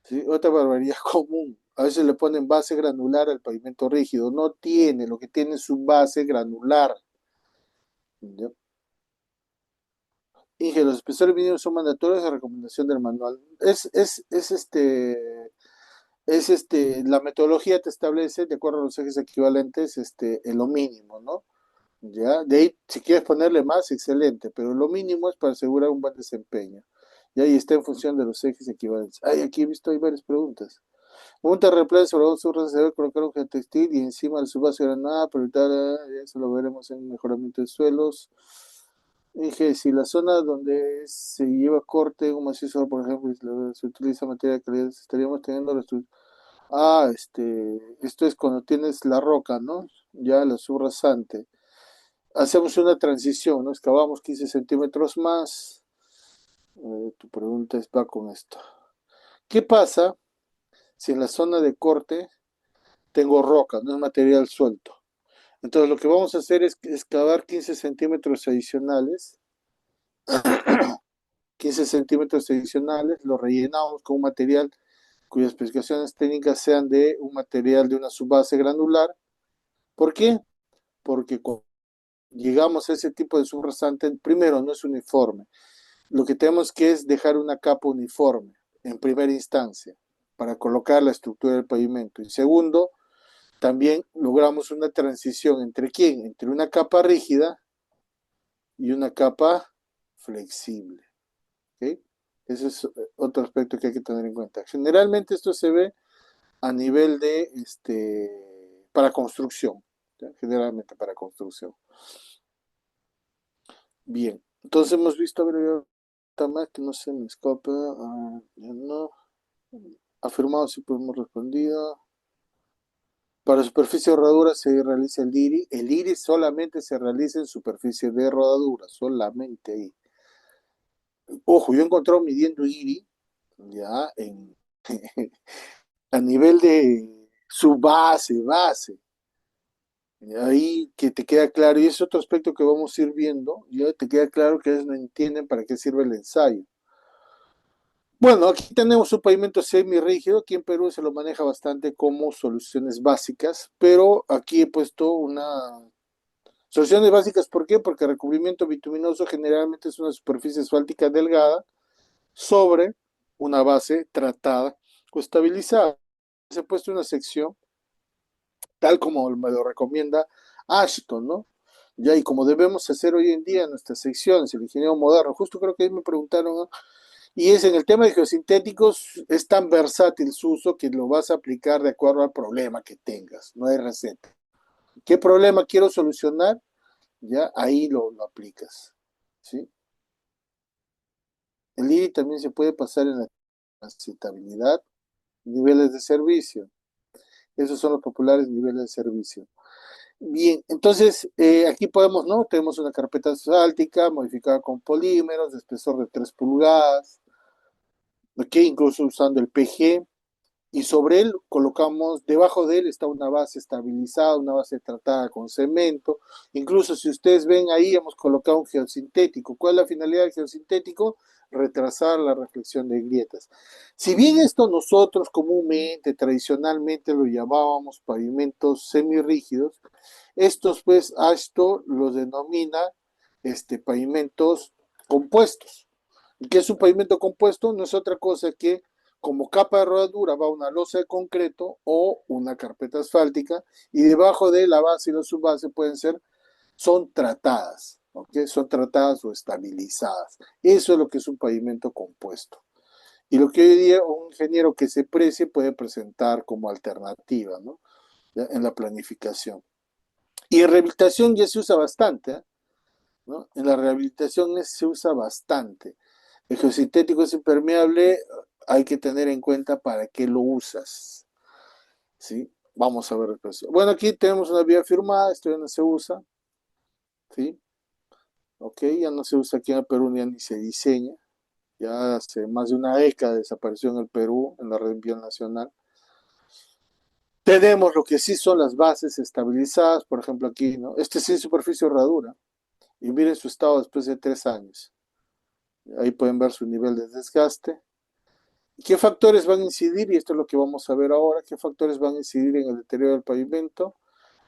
¿sí? Otra barbaridad común. A veces le ponen base granular al pavimento rígido, no tiene, lo que tiene es su base granular. ¿Ya? Inge, los espesores mínimos son mandatorios a recomendación del manual. La metodología te establece, de acuerdo a los ejes equivalentes, en lo mínimo, ¿no? Ya, de ahí, si quieres ponerle más, excelente, pero lo mínimo es para asegurar un buen desempeño. Y ahí está en función de los ejes equivalentes. Ay, aquí he visto hay varias preguntas. Un terraplén sobre un subrosa se debe colocar un textil y encima de su base granada, pero eso lo veremos en mejoramiento de suelos. Dije, si la zona donde se lleva corte, un macizo, por ejemplo, se utiliza materia de calidad, estaríamos teniendo esto es cuando tienes la roca, ¿no? Ya la subrasante. Hacemos una transición, ¿no? Excavamos 15 centímetros más, Tu pregunta va con esto. ¿Qué pasa si en la zona de corte tengo roca, no es material suelto? Entonces lo que vamos a hacer es excavar 15 centímetros adicionales, 15 centímetros adicionales, lo rellenamos con un material cuyas especificaciones técnicas sean de un material de una subbase granular. ¿Por qué? Porque cuando llegamos a ese tipo de subrasante, primero no es uniforme. Lo que tenemos que es dejar una capa uniforme en primera instancia para colocar la estructura del pavimento. Y segundo, también logramos una transición entre quién, entre una capa rígida y una capa flexible. ¿Okay? Ese es otro aspecto que hay que tener en cuenta. Generalmente esto se ve a nivel de, para construcción, ¿ya? Generalmente para construcción. Bien, entonces hemos visto, a ver, más que no se me escapa, ya no, afirmado si podemos respondido. Para superficie de rodadura se realiza el IRI solamente se realiza en superficie de rodadura, solamente ahí. Ojo, yo he encontrado midiendo IRI, ya, a nivel de su base. Ahí que te queda claro, y es otro aspecto que vamos a ir viendo, ya te queda claro que ellos no entienden para qué sirve el ensayo. Bueno, aquí tenemos un pavimento semirrígido, aquí en Perú se lo maneja bastante como soluciones básicas, pero aquí he puesto una... Soluciones básicas, ¿por qué? Porque el recubrimiento bituminoso generalmente es una superficie asfáltica delgada sobre una base tratada o estabilizada. Se ha puesto una sección tal como me lo recomienda Ashton, ¿no? Ya, y como debemos hacer hoy en día en nuestras secciones, el ingeniero moderno, justo creo que ahí me preguntaron, ¿no? Y es en el tema de geosintéticos, es tan versátil su uso que lo vas a aplicar de acuerdo al problema que tengas, no hay receta. ¿Qué problema quiero solucionar? Ya ahí lo aplicas, ¿sí? El IRI también se puede pasar en la transitabilidad, niveles de servicio. Esos son los populares niveles de servicio. Bien, entonces aquí podemos, ¿no? Tenemos una carpeta asfáltica modificada con polímeros de espesor de 3 pulgadas, ¿ok? Incluso usando el PG, y sobre él colocamos, debajo de él está una base estabilizada, una base tratada con cemento. Incluso si ustedes ven ahí, hemos colocado un geosintético. ¿Cuál es la finalidad del geosintético? Retrasar la reflexión de grietas. Si bien esto nosotros comúnmente, tradicionalmente lo llamábamos pavimentos semirrígidos, estos pues esto los denomina pavimentos compuestos. ¿Qué es un pavimento compuesto? No es otra cosa que como capa de rodadura va una losa de concreto o una carpeta asfáltica y debajo de la base y la subbase son tratadas, ¿ok? Son tratadas o estabilizadas. Eso es lo que es un pavimento compuesto. Y lo que hoy día un ingeniero que se precie puede presentar como alternativa, ¿no? En la planificación. Y en rehabilitación ya se usa bastante, ¿eh? ¿No? En la rehabilitación se usa bastante. El geosintético es impermeable, hay que tener en cuenta para qué lo usas, ¿sí? Vamos a ver el precio. Bueno, aquí tenemos una vía firmada, esto ya no se usa, ¿sí? Ok, ya no se usa aquí en el Perú ni se diseña. Ya hace más de una década desapareció en el Perú, en la red vial nacional. Tenemos lo que sí son las bases estabilizadas, por ejemplo aquí, ¿no? Este sí es superficie herradura. Y miren su estado después de 3 años. Ahí pueden ver su nivel de desgaste. ¿Qué factores van a incidir? Y esto es lo que vamos a ver ahora. ¿Qué factores van a incidir en el deterioro del pavimento?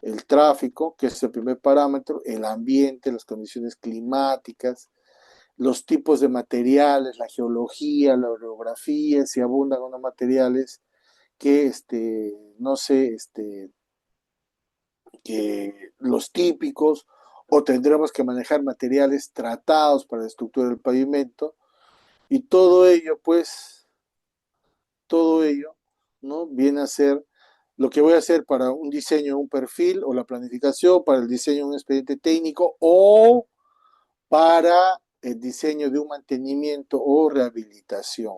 El tráfico, que es el primer parámetro, el ambiente, las condiciones climáticas, los tipos de materiales, la geología, la orografía, si abundan unos materiales que, no sé, que los típicos, o tendremos que manejar materiales tratados para la estructura del pavimento, y todo ello, pues, todo ello, ¿no? Viene a ser lo que voy a hacer para un diseño, un perfil o la planificación, para el diseño de un expediente técnico o para el diseño de un mantenimiento o rehabilitación.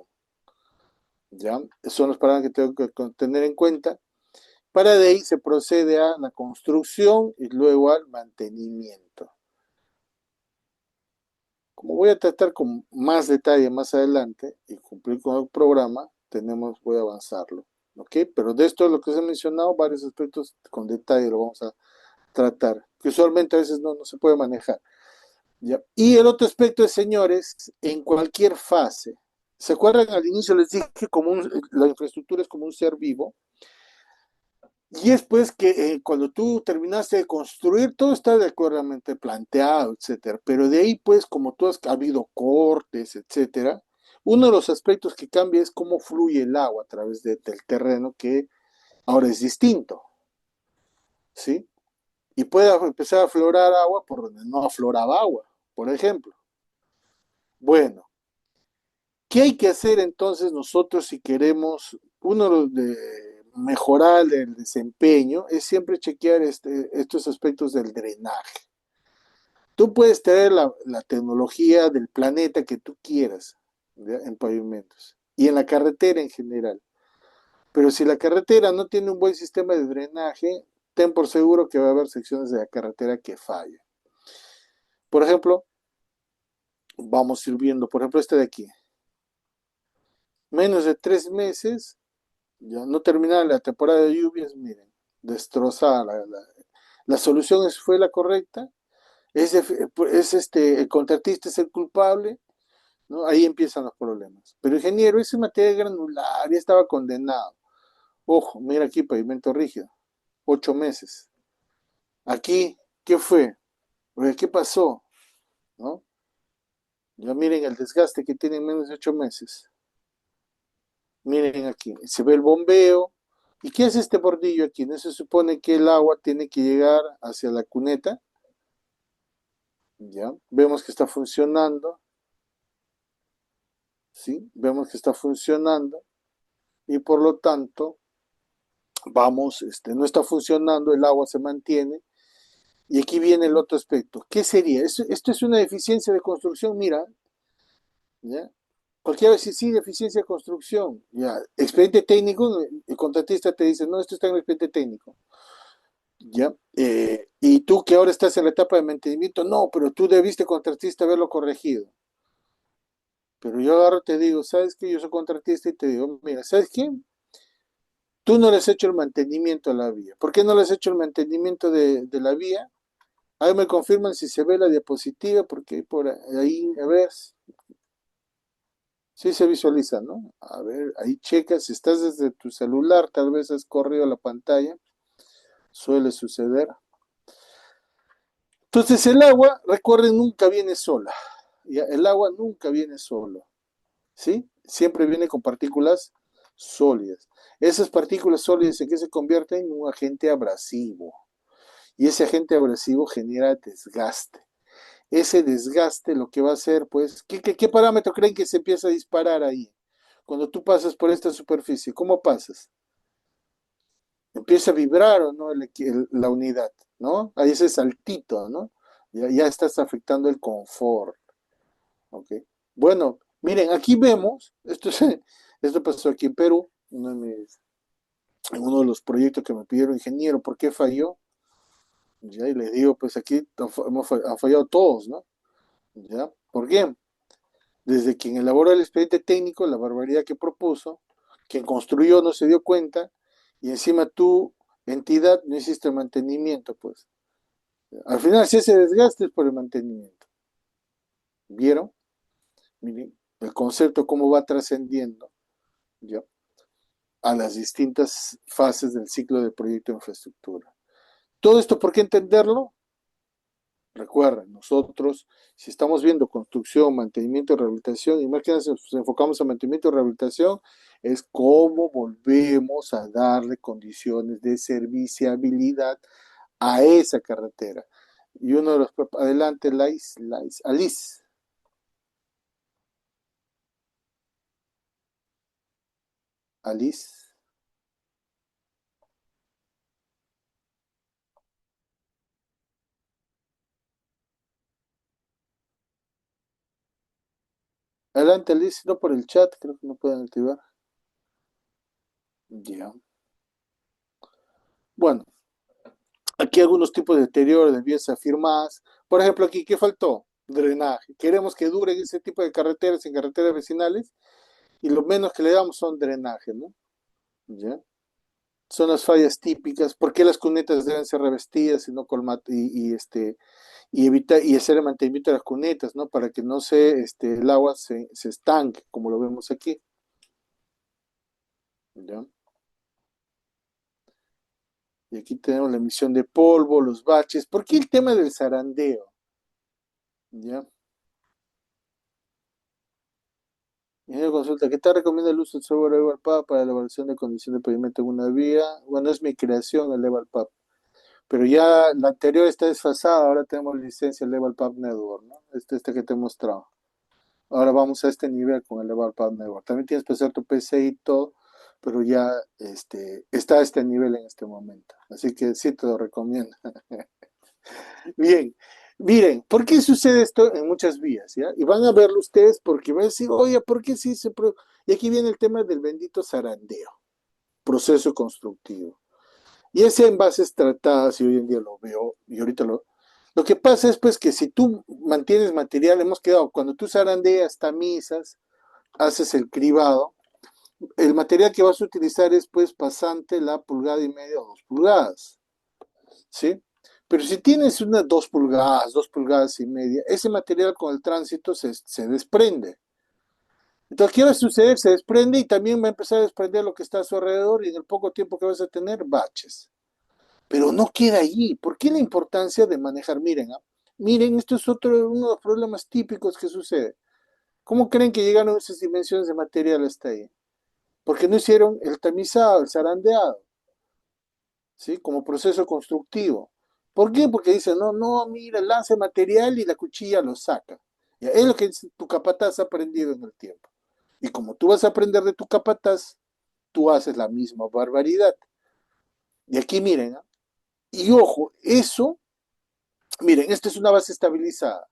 ¿Ya? Esos son los parámetros que tengo que tener en cuenta. Para de ahí se procede a la construcción y luego al mantenimiento. como voy a tratar con más detalle más adelante y cumplir con el programa, voy a avanzarlo. ¿Ok? Pero de esto, lo que os he mencionado, varios aspectos con detalle lo vamos a tratar, que usualmente a veces no se puede manejar. ¿Ya? Y el otro aspecto es, señores, en cualquier fase. ¿Se acuerdan? Al inicio les dije que la infraestructura es como un ser vivo. Y es pues que cuando tú terminaste de construir, todo está adecuadamente planteado, etcétera. Pero de ahí, pues, como tú ha habido cortes, etcétera, uno de los aspectos que cambia es cómo fluye el agua a través del terreno, que ahora es distinto, ¿sí? Y puede empezar a aflorar agua por donde no afloraba agua, por ejemplo. Bueno, ¿qué hay que hacer entonces nosotros si queremos, uno de mejorar el desempeño, es siempre chequear estos aspectos del drenaje? Tú puedes tener la tecnología del planeta que tú quieras, ¿ya? En pavimentos y en la carretera en general. Pero si la carretera no tiene un buen sistema de drenaje, ten por seguro que va a haber secciones de la carretera que fallan. Por ejemplo, vamos a ir viendo, por ejemplo, este de aquí. Menos de 3 meses, ya no terminada la temporada de lluvias, miren, destrozada. La solución fue la correcta. El contratista es el culpable, ¿no? Ahí empiezan los problemas. Pero ingeniero, ese material granular ya estaba condenado. Ojo, mira aquí, pavimento rígido, 8 meses. Aquí, ¿qué fue? ¿Qué pasó? ¿No? Ya miren el desgaste que tiene en menos de 8 meses. Miren aquí, se ve el bombeo. ¿Y qué es este bordillo aquí? ¿No se supone que el agua tiene que llegar hacia la cuneta? Ya, vemos que está funcionando, ¿sí? Vemos que está funcionando y por lo tanto, no está funcionando, el agua se mantiene. Y aquí viene el otro aspecto. ¿Qué sería? Esto es una deficiencia de construcción, mira, ¿ya? Cualquiera va a decir, sí, deficiencia de construcción, ya. Expediente técnico, el contratista te dice, no, esto está en el expediente técnico, ¿ya? Y tú que ahora estás en la etapa de mantenimiento, no, pero tú debiste, contratista, haberlo corregido. Pero yo agarro y te digo, ¿sabes qué? Yo soy contratista y te digo, mira, ¿sabes qué? Tú no le has hecho el mantenimiento a la vía. ¿Por qué no le has hecho el mantenimiento de la vía? Ahí me confirman si se ve la diapositiva, porque por ahí, a ver, sí se visualiza, ¿no? A ver, ahí checa, si estás desde tu celular, tal vez has corrido la pantalla, suele suceder. Entonces el agua, recuerden, nunca viene sola. ¿Ya? El agua nunca viene solo, ¿sí? Siempre viene con partículas sólidas. Esas partículas sólidas, ¿en qué se convierten? En un agente abrasivo. Y ese agente abrasivo genera desgaste. Ese desgaste lo que va a hacer, pues, ¿qué parámetro creen que se empieza a disparar ahí? Cuando tú pasas por esta superficie, ¿cómo pasas? Empieza a vibrar o no la unidad, ¿no? Ahí ese saltito, ¿no? Ya estás afectando el confort, ¿ok? Bueno, miren, aquí vemos, esto pasó aquí en Perú, en uno de los proyectos que me pidieron ingeniero, ¿por qué falló? Ya, y les digo, pues aquí han fallado todos, ¿no? ¿Ya? ¿Por qué? Desde quien elaboró el expediente técnico, la barbaridad que propuso, quien construyó no se dio cuenta, y encima tú, entidad, no hiciste mantenimiento, pues. Al final, si ese desgaste es por el mantenimiento. ¿Vieron? Miren, el concepto cómo va trascendiendo, ¿ya? A las distintas fases del ciclo de proyecto de infraestructura. Todo esto, ¿por qué entenderlo? Recuerden, nosotros, si estamos viendo construcción, mantenimiento y rehabilitación, y más que nada nos enfocamos en mantenimiento y rehabilitación, es cómo volvemos a darle condiciones de serviciabilidad a esa carretera. Y uno de los, adelante, Alice, Alice, adelante, Alice, no por el chat, creo que no pueden activar. Ya. Bueno, aquí algunos tipos de deterioro de vías afirmadas. Por ejemplo, aquí, ¿qué faltó? drenaje. Queremos que duren ese tipo de carreteras en carreteras vecinales y lo menos que le damos son drenaje, ¿no? ¿Ya? Son las fallas típicas. ¿Por qué las cunetas deben ser revestidas y no y evitar y hacer el mantenimiento de las cunetas, ¿no? Para que no el agua se estanque, como lo vemos aquí. ¿Ya? Y aquí tenemos la emisión de polvo, los baches. ¿Por qué el tema del zarandeo? ¿Ya? Y una consulta, ¿qué tal recomienda el uso del software EvalPAP para la evaluación de condición de pavimento en una vía? Bueno, es mi creación el EvalPAP, pero ya la anterior está desfasada, ahora tenemos licencia el EvalPAP Network, ¿no? Este que te he mostrado. Ahora vamos a este nivel con el EvalPAP Network. También tienes que hacer tu PC y todo, pero ya está a este nivel en este momento. Así que sí te lo recomiendo. Bien, miren, ¿por qué sucede esto en muchas vías? ¿Ya? Y van a verlo ustedes porque van a decir, oye, ¿por qué sí se... Y aquí viene el tema del bendito zarandeo, proceso constructivo. Y ese en bases tratadas, y hoy en día lo veo, y ahorita Lo que pasa es pues que si tú mantienes material, hemos quedado, cuando tú zarandeas, tamizas, haces el cribado, el material que vas a utilizar es pues pasante la pulgada y media o 2 pulgadas. ¿Sí? Pero si tienes unas 2 pulgadas, 2 pulgadas y media, ese material con el tránsito se desprende. Entonces, ¿qué va a suceder? Se desprende y también va a empezar a desprender lo que está a su alrededor y en el poco tiempo que vas a tener, baches. Pero no queda allí. ¿Por qué la importancia de manejar? Miren, ¿ah? Miren, esto es uno de los problemas típicos que sucede. ¿Cómo creen que llegaron esas dimensiones de material hasta ahí? Porque no hicieron el tamizado, el zarandeado. ¿Sí? Como proceso constructivo. ¿Por qué? Porque dicen, no, no, mira, lanza material y la cuchilla lo saca. Ya, es lo que tu capataz ha aprendido en el tiempo. Y como tú vas a aprender de tu capataz, tú haces la misma barbaridad. Y aquí miren, ¿eh? Y ojo, eso, miren, esta es una base estabilizada.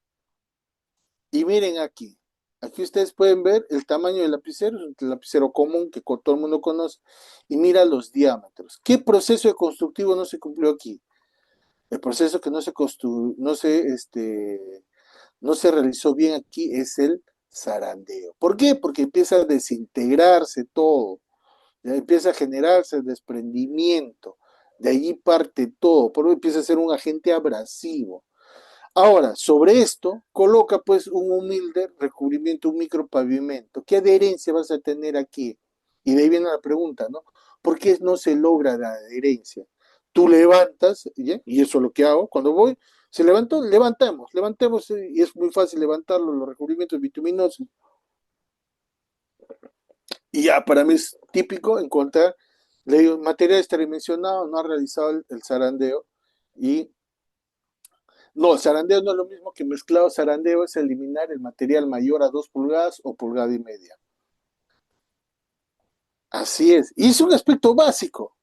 Y miren aquí. Aquí ustedes pueden ver el tamaño del lapicero, es un lapicero común que todo el mundo conoce. Y mira los diámetros. ¿Qué proceso de constructivo no se cumplió aquí? El proceso que no se realizó bien aquí es el zarandeo. ¿Por qué? Porque empieza a desintegrarse todo, ya empieza a generarse el desprendimiento, de allí parte todo, por eso empieza a ser un agente abrasivo. Ahora, sobre esto, coloca pues un humilde recubrimiento, un micropavimento. ¿Qué adherencia vas a tener aquí? Y de ahí viene la pregunta, ¿no? ¿Por qué no se logra la adherencia? Tú levantas, ¿ya? Y eso es lo que hago, cuando voy, se levantó, levantemos, y es muy fácil levantarlo, los recubrimientos bituminosos. Y ya, para mí es típico encontrar, le digo, material está dimensionado, no ha realizado el zarandeo, y no, zarandeo no es lo mismo que mezclado. Zarandeo es eliminar el material mayor a 2 pulgadas o pulgada y media. Así es. Y es un aspecto básico.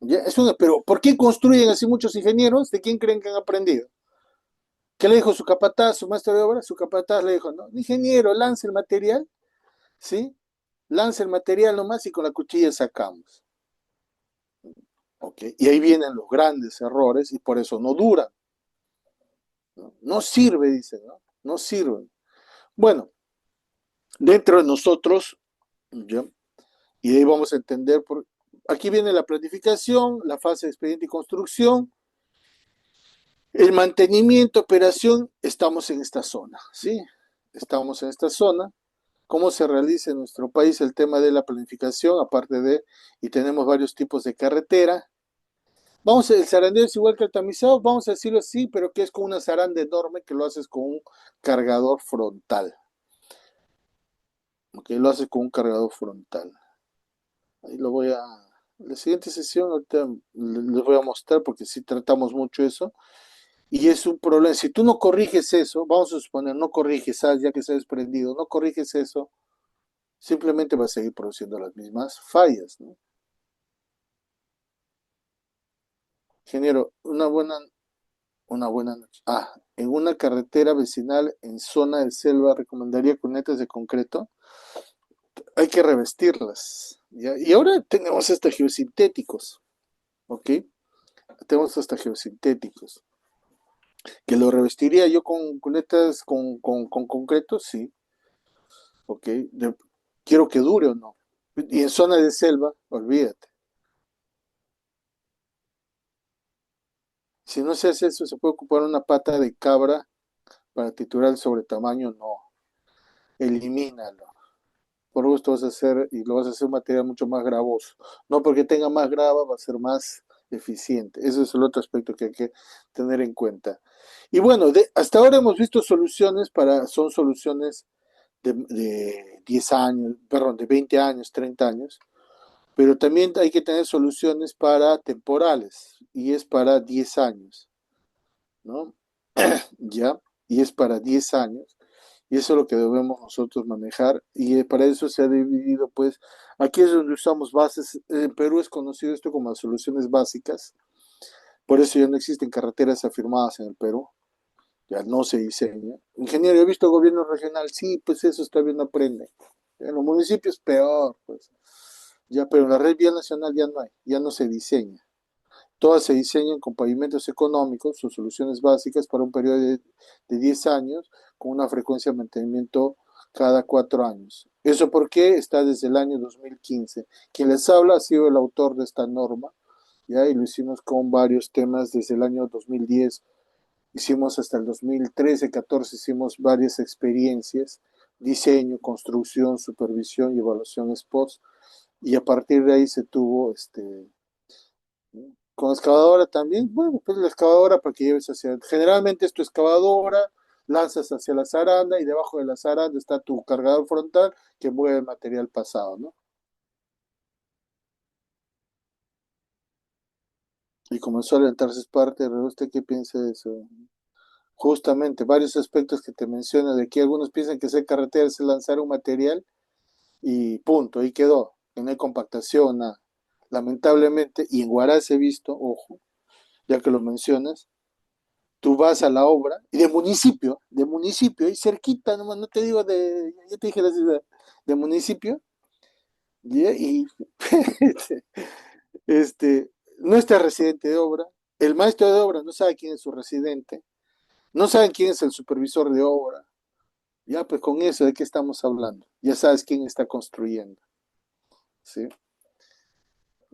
¿Ya? Pero ¿por qué construyen así muchos ingenieros? ¿De quién creen que han aprendido? ¿Qué le dijo su capataz, su maestro de obra? Su capataz le dijo, no, ingeniero, lance el material, ¿sí? Lance el material nomás y con la cuchilla sacamos. ¿Ok? Y ahí vienen los grandes errores y por eso no duran. No, no sirve, dicen, ¿no? No sirven. Bueno, dentro de nosotros, ¿ya? Y de ahí vamos a entender aquí viene la planificación, la fase de expediente y construcción, el mantenimiento, operación, estamos en esta zona, ¿sí? Estamos en esta zona. ¿Cómo se realiza en nuestro país el tema de la planificación? Y tenemos varios tipos de carretera. El zarandeo es igual que el tamizado, vamos a decirlo así, pero que es con una zaranda enorme que lo haces con un cargador frontal. ¿Ok? Lo haces con un cargador frontal. Ahí lo voy a... La siguiente sesión ahorita les voy a mostrar porque sí tratamos mucho eso. Y es un problema. Si tú no corriges eso, vamos a suponer, no corriges, ya que se ha desprendido, no corriges eso, simplemente va a seguir produciendo las mismas fallas, ¿no? Ingeniero, una buena noche. En una carretera vecinal en zona de selva, recomendaría cunetas de concreto. Hay que revestirlas. ¿Ya? Y ahora tenemos hasta geosintéticos, ¿ok? Tenemos hasta geosintéticos. ¿Que lo revestiría yo con cunetas con concreto? Sí, ok. Quiero que dure o no. Y en zona de selva, olvídate. Si no se hace eso, se puede ocupar una pata de cabra para titular el sobretamaño, no. Elimínalo. Por gusto vas a hacer, y lo vas a hacer un material mucho más gravoso. No porque tenga más grava, va a ser más eficiente. Ese es el otro aspecto que hay que tener en cuenta. Y bueno, hasta ahora hemos visto soluciones son soluciones de 10 años, perdón, de 20 años, 30 años, pero también hay que tener soluciones para temporales, y es para 10 años, ¿no? ¿Ya? Y es para 10 años. Y eso es lo que debemos nosotros manejar. Y para eso se ha dividido, pues, aquí es donde usamos bases. En Perú es conocido esto como las soluciones básicas. Por eso ya no existen carreteras afirmadas en el Perú. Ya no se diseña. Ingeniero, he visto gobierno regional. Sí, pues eso está bien, aprende. En los municipios peor, pues. Ya, pero en la red vial nacional ya no hay, ya no se diseña. Todas se diseñan con pavimentos económicos o soluciones básicas para un periodo de 10 años con una frecuencia de mantenimiento cada 4 años. ¿Eso por qué? Está desde el año 2015. Quien les habla ha sido el autor de esta norma, ¿ya? Y lo hicimos con varios temas desde el año 2010. Hicimos hasta el 2013, 14, hicimos varias experiencias, diseño, construcción, supervisión y evaluación ex post, y a partir de ahí se tuvo con excavadora también, bueno, pues la excavadora para que lleves hacia, generalmente es tu excavadora, lanzas hacia la zaranda y debajo de la zaranda está tu cargador frontal que mueve el material pasado, ¿no? Y comenzó a alentarse parte, ¿usted qué piensa de eso? Justamente, varios aspectos que te menciono, de que algunos piensan que hacer carretera es lanzar un material y punto, ahí quedó, que no hay compactación, nada. Lamentablemente, y en Huaraz he visto, ojo, ya que lo mencionas, tú vas a la obra, y de municipio, y cerquita, nomás, no te digo ya te dije la ciudad, de municipio, y no está residente de obra, el maestro de obra no sabe quién es su residente, no saben quién es el supervisor de obra, ya pues con eso, ¿de qué estamos hablando? Ya sabes quién está construyendo, ¿sí?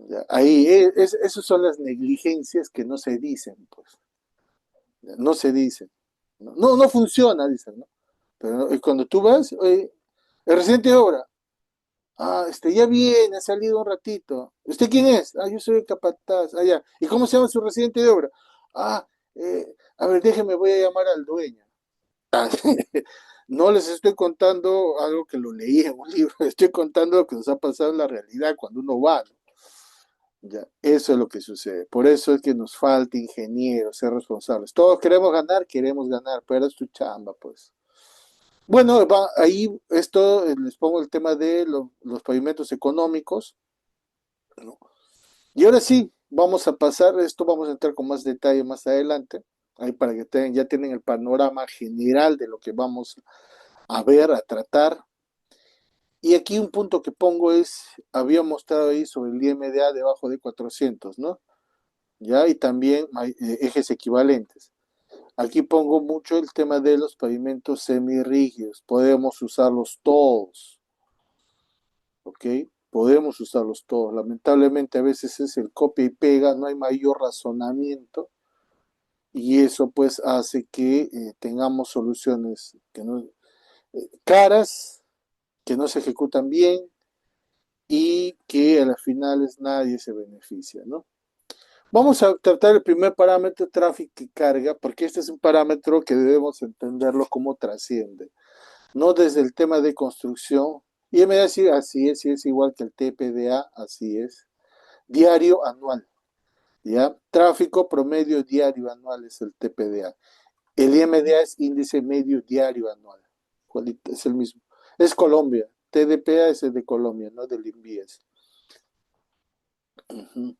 Ya, ahí, esas son las negligencias que no se dicen, pues, no se dicen, no funciona, dicen, ¿no? Pero cuando tú vas, oye, el residente de obra, ya viene, ha salido un ratito. ¿Usted quién es? Yo soy el capataz. Ya. ¿Y cómo se llama su residente de obra? Ah, a ver, déjeme, voy a llamar al dueño. No les estoy contando algo que lo leí en un libro, estoy contando lo que nos ha pasado en la realidad cuando uno va, ¿no? Ya, eso es lo que sucede. Por eso es que nos falta ingenieros, ser responsables. Todos queremos ganar, pero es tu chamba, pues. Bueno, ahí esto les pongo el tema de los pavimentos económicos, ¿no? Y ahora sí, vamos a pasar, esto vamos a entrar con más detalle más adelante, ahí para que ya tienen el panorama general de lo que vamos a ver, a tratar. Y aquí un punto que pongo es, había mostrado ahí sobre el IMDA debajo de 400, ¿no? Ya, y también hay ejes equivalentes. Aquí pongo mucho el tema de los pavimentos semirrígidos, podemos usarlos todos, ¿ok? Podemos usarlos todos. Lamentablemente a veces es el copia y pega, no hay mayor razonamiento y eso pues hace que tengamos soluciones que no, caras, que no se ejecutan bien y que a las finales nadie se beneficia, ¿no? Vamos a tratar el primer parámetro, tráfico y carga, porque este es un parámetro que debemos entenderlo como trasciende, no desde el tema de construcción. Y me decir, así es, sí es igual que el TPDA, así es. Diario anual, ¿ya? Tráfico promedio diario anual es el TPDA. El IMDA es índice medio diario anual, es el mismo. Es Colombia, TDPA es el de Colombia, no del INVIES. Uh-huh.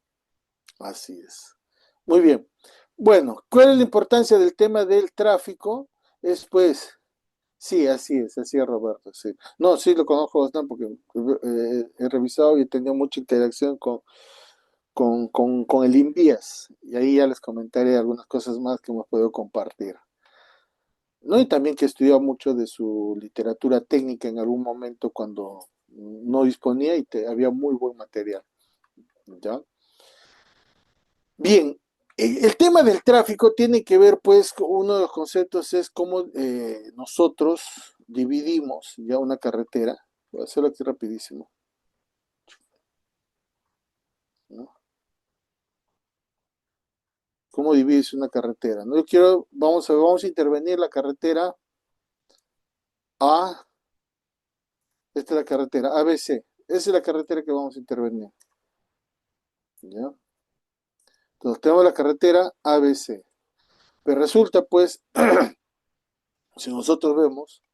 Así es. Muy bien. Bueno, ¿cuál es la importancia del tema del tráfico? Es pues, sí, así es Roberto, sí. No, sí lo conozco bastante porque he revisado y he tenido mucha interacción con el INVIAS. y ahí ya les comentaré algunas cosas más que hemos podido compartir. ¿No? Y también que he estudiado mucho de su literatura técnica en algún momento cuando no disponía y había muy buen material. ¿Ya? Bien, el tema del tráfico tiene que ver, pues, con uno de los conceptos es cómo nosotros dividimos ya una carretera. Voy a hacerlo aquí rapidísimo, ¿no? ¿Cómo divides una carretera? ¿No? Yo quiero, vamos a intervenir la carretera A, esta es la carretera ABC, esa es la carretera que vamos a intervenir, ¿ya? Entonces tenemos la carretera ABC, pero resulta, pues, si nosotros vemos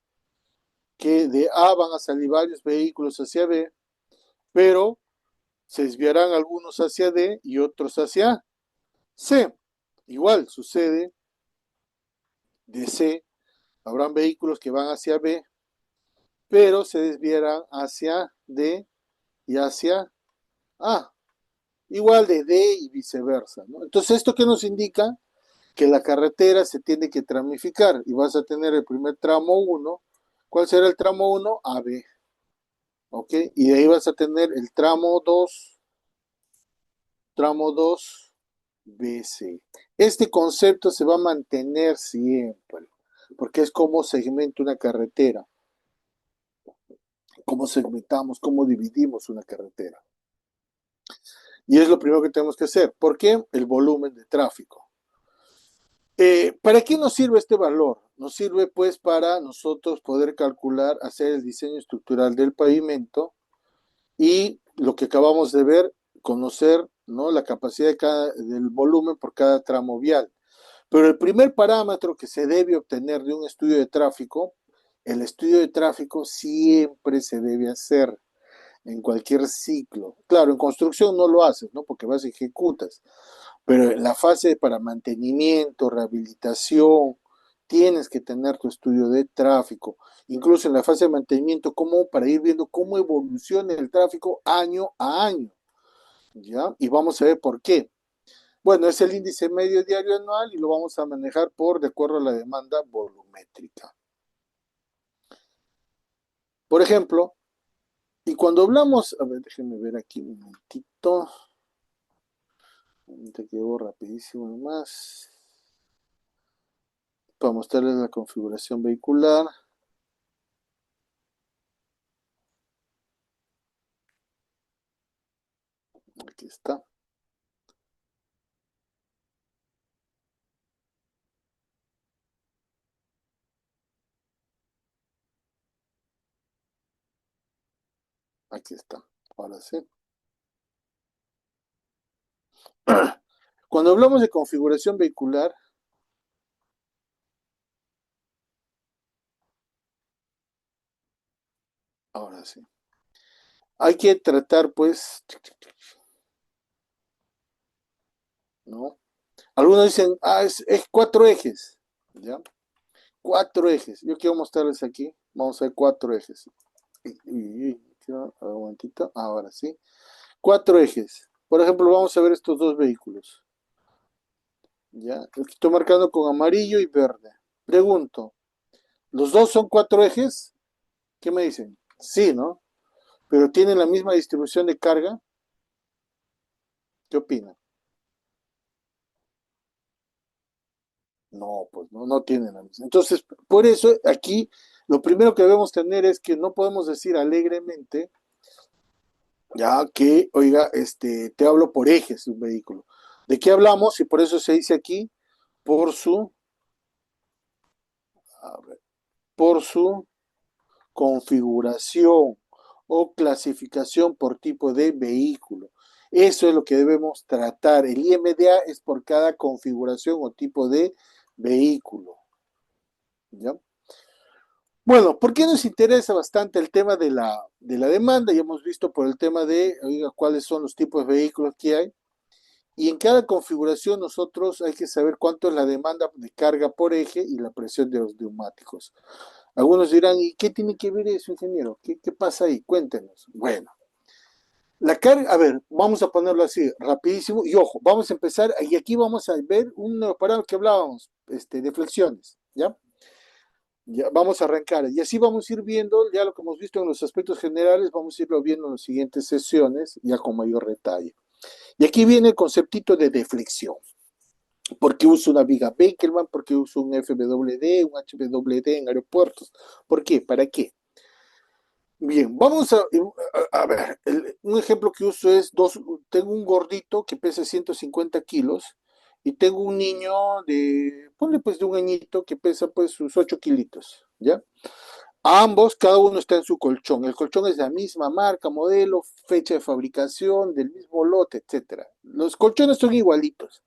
que de A van a salir varios vehículos hacia B, pero se desviarán algunos hacia D y otros hacia C. Igual sucede de C, habrán vehículos que van hacia B, pero se desviarán hacia D y hacia A. Igual de D y viceversa, ¿no? Entonces, ¿esto qué nos indica? Que la carretera se tiene que tramificar y vas a tener el primer tramo 1. ¿Cuál será el tramo 1? AB. ¿Ok? Y de ahí vas a tener el tramo 2 BC. Este concepto se va a mantener siempre, porque es como segmenta una carretera, cómo segmentamos, cómo dividimos una carretera. Y es lo primero que tenemos que hacer. ¿Por qué? El volumen de tráfico. ¿Para qué nos sirve este valor? Nos sirve pues para nosotros poder calcular, hacer el diseño estructural del pavimento y lo que acabamos de ver, conocer, ¿no?, la capacidad del volumen por cada tramo vial. Pero el primer parámetro que se debe obtener de un estudio de tráfico, el estudio de tráfico siempre se debe hacer en cualquier ciclo. Claro, en construcción no lo haces, ¿no? Porque vas y ejecutas. Pero en la fase para mantenimiento, rehabilitación, tienes que tener tu estudio de tráfico. Incluso en la fase de mantenimiento, como para ir viendo cómo evoluciona el tráfico año a año. ¿Ya? Y vamos a ver por qué. Bueno, es el índice medio diario anual y lo vamos a manejar por de acuerdo a la demanda volumétrica. Por ejemplo, y cuando hablamos, a ver, déjenme ver aquí un momentito. Te quedo rapidísimo nomás. Para mostrarles la configuración vehicular. Aquí está. Aquí está. Ahora sí. Cuando hablamos de configuración vehicular, ahora sí. Hay que tratar, pues, ¿no? Algunos dicen, es cuatro ejes, ¿ya? Cuatro ejes. Yo quiero mostrarles aquí. Vamos a ver cuatro ejes. Un momentito. Ahora sí. Cuatro ejes. Por ejemplo, vamos a ver estos dos vehículos. ¿Ya? Estoy marcando con amarillo y verde. Pregunto, ¿los dos son cuatro ejes? ¿Qué me dicen? Sí, ¿no? Pero tienen la misma distribución de carga. ¿Qué opinan? No, pues no, no tienen la misma. Entonces, por eso aquí lo primero que debemos tener es que no podemos decir alegremente, ya que, oiga, te hablo por ejes de un vehículo. ¿De qué hablamos? Y por eso se dice aquí, por su, a ver, por su configuración o clasificación por tipo de vehículo. Eso es lo que debemos tratar. El IMDA es por cada configuración o tipo de vehículo. ¿Ya? Bueno, ¿por qué nos interesa bastante el tema de la demanda? Ya hemos visto por el tema de, oiga, cuáles son los tipos de vehículos que hay. Y en cada configuración nosotros hay que saber cuánto es la demanda de carga por eje y la presión de los neumáticos. Algunos dirán, ¿y qué tiene que ver eso, ingeniero? ¿Qué pasa ahí? Cuéntenos. Bueno, La carga, a ver, vamos a ponerlo así, rapidísimo, y ojo, vamos a empezar, y aquí vamos a ver un parámetro que hablábamos, de flexiones, ¿ya? Ya vamos a arrancar, y así vamos a ir viendo, ya lo que hemos visto en los aspectos generales, vamos a irlo viendo en las siguientes sesiones, ya con mayor detalle. Y aquí viene el conceptito de deflexión. ¿Por qué uso una viga Bakelman? ¿Por qué uso un FWD, un HWD en aeropuertos? ¿Por qué? ¿Para qué? Bien, vamos a ver, un ejemplo que uso es tengo un gordito que pesa 150 kilos y tengo un niño ponle pues de un añito que pesa pues sus 8 kilitos, ¿ya? A ambos, cada uno está en su colchón. El colchón es de la misma marca, modelo, fecha de fabricación, del mismo lote, etcétera. Los colchones son igualitos.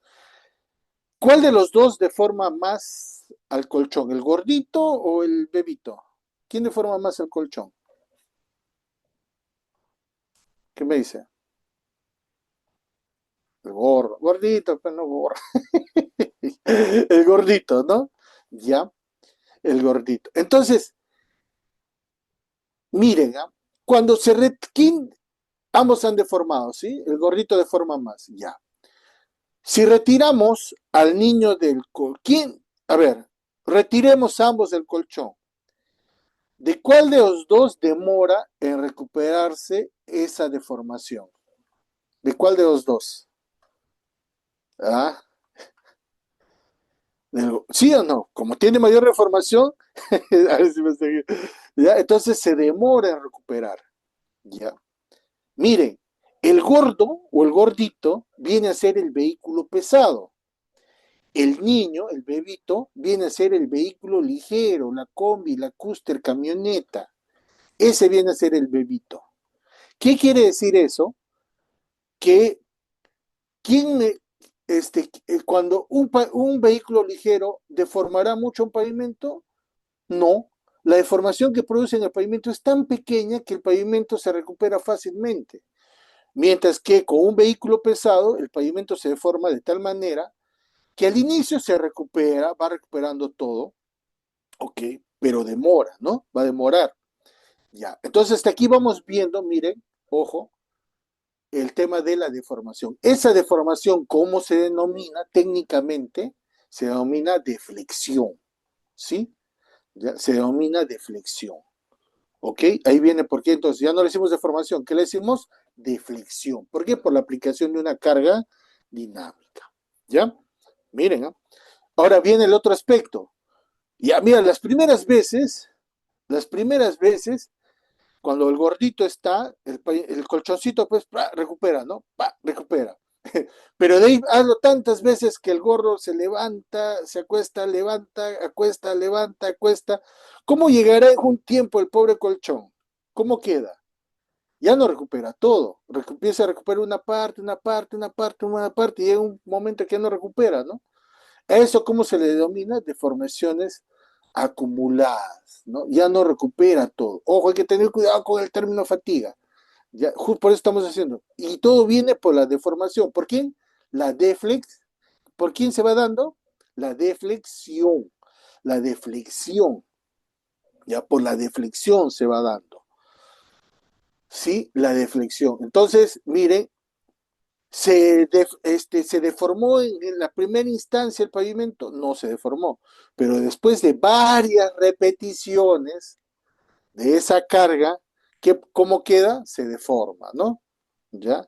¿Cuál de los dos deforma más al colchón? ¿El gordito o el bebito? ¿Quién deforma más al colchón? ¿Qué me dice? El gordo. Gordito, pero no gordo. El gordito, ¿no? Ya, el gordito. Entonces, miren, ¿ah? Cuando ambos han deformado, ¿sí? El gordito deforma más, ya. Si retiramos al niño del colchón, ¿quién? A ver, retiremos ambos del colchón. ¿De cuál de los dos demora en recuperarse esa deformación? ¿De cuál de los dos? ¿Ah? ¿Sí o no? Como tiene mayor deformación, a ver si me estoy- ¿ya? Entonces se demora en recuperar. ¿Ya? Miren, el gordo o el gordito viene a ser el vehículo pesado. El niño, el bebito, viene a ser el vehículo ligero, la combi, la cúster, camioneta. Ese viene a ser el bebito. ¿Qué quiere decir eso? Que ¿quién, cuando un vehículo ligero deformará mucho un pavimento? No. La deformación que produce en el pavimento es tan pequeña que el pavimento se recupera fácilmente. Mientras que con un vehículo pesado, el pavimento se deforma de tal manera que al inicio se recupera, va recuperando todo, ok, pero demora, ¿no? Va a demorar. Ya. Entonces, hasta aquí vamos viendo, miren, ojo, el tema de la deformación. Esa deformación, ¿cómo se denomina técnicamente? Se denomina deflexión, ¿sí? Ya, se denomina deflexión, ¿ok? Ahí viene por qué entonces ya no le decimos deformación, ¿qué le decimos? Deflexión. ¿Por qué? Por la aplicación de una carga dinámica, ¿ya? Miren, ¿eh? Ahora viene el otro aspecto. Ya, mira, las primeras veces cuando el gordito está, el colchoncito pues recupera, ¿no? Recupera. Pero de ahí hazlo tantas veces que el gordo se levanta, se acuesta, levanta, acuesta, levanta, acuesta. ¿Cómo llegará en un tiempo el pobre colchón? ¿Cómo queda? Ya no recupera todo. Empieza a recuperar una parte, una parte, una parte, una parte, y llega un momento que ya no recupera, ¿no? A eso, ¿cómo se le denomina? Deformaciones acumuladas, ¿no? Ya no recupera todo. Ojo, hay que tener cuidado con el término fatiga. Ya, por eso estamos haciendo. Y todo viene por la deformación. ¿Por quién? La deflex. ¿Por quién se va dando? La deflexión. La deflexión. Ya por la deflexión se va dando. ¿Sí? La deflexión. Entonces, miren, se deformó en la primera instancia el pavimento, no se deformó, pero después de varias repeticiones de esa carga, ¿cómo queda? Se deforma, ¿no? ¿Ya?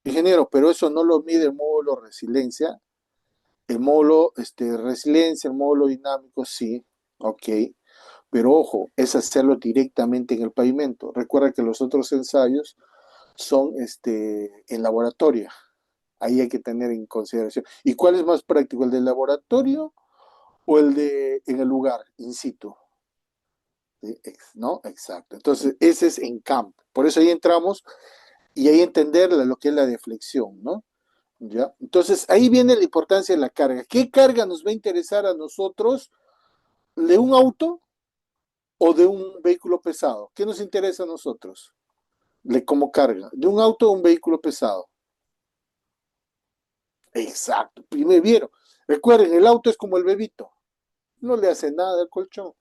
Ingeniero, pero eso no lo mide el módulo resiliencia. El módulo resiliencia, el módulo dinámico, sí, ok. Pero ojo, es hacerlo directamente en el pavimento. Recuerda que los otros ensayos son en laboratorio. Ahí hay que tener en consideración. ¿Y cuál es más práctico, el del laboratorio o el de en el lugar, in situ? ¿Sí? ¿No? Exacto. Entonces, ese es en campo. Por eso ahí entramos y ahí entender lo que es la deflexión, ¿no? ¿Ya? Entonces, ahí viene la importancia de la carga. ¿Qué carga nos va a interesar a nosotros? ¿De un auto o de un vehículo pesado? ¿Qué nos interesa a nosotros? Como carga. ¿De un auto o un vehículo pesado? Exacto. Primero vieron. Recuerden, el auto es como el bebito. No le hace nada al colchón.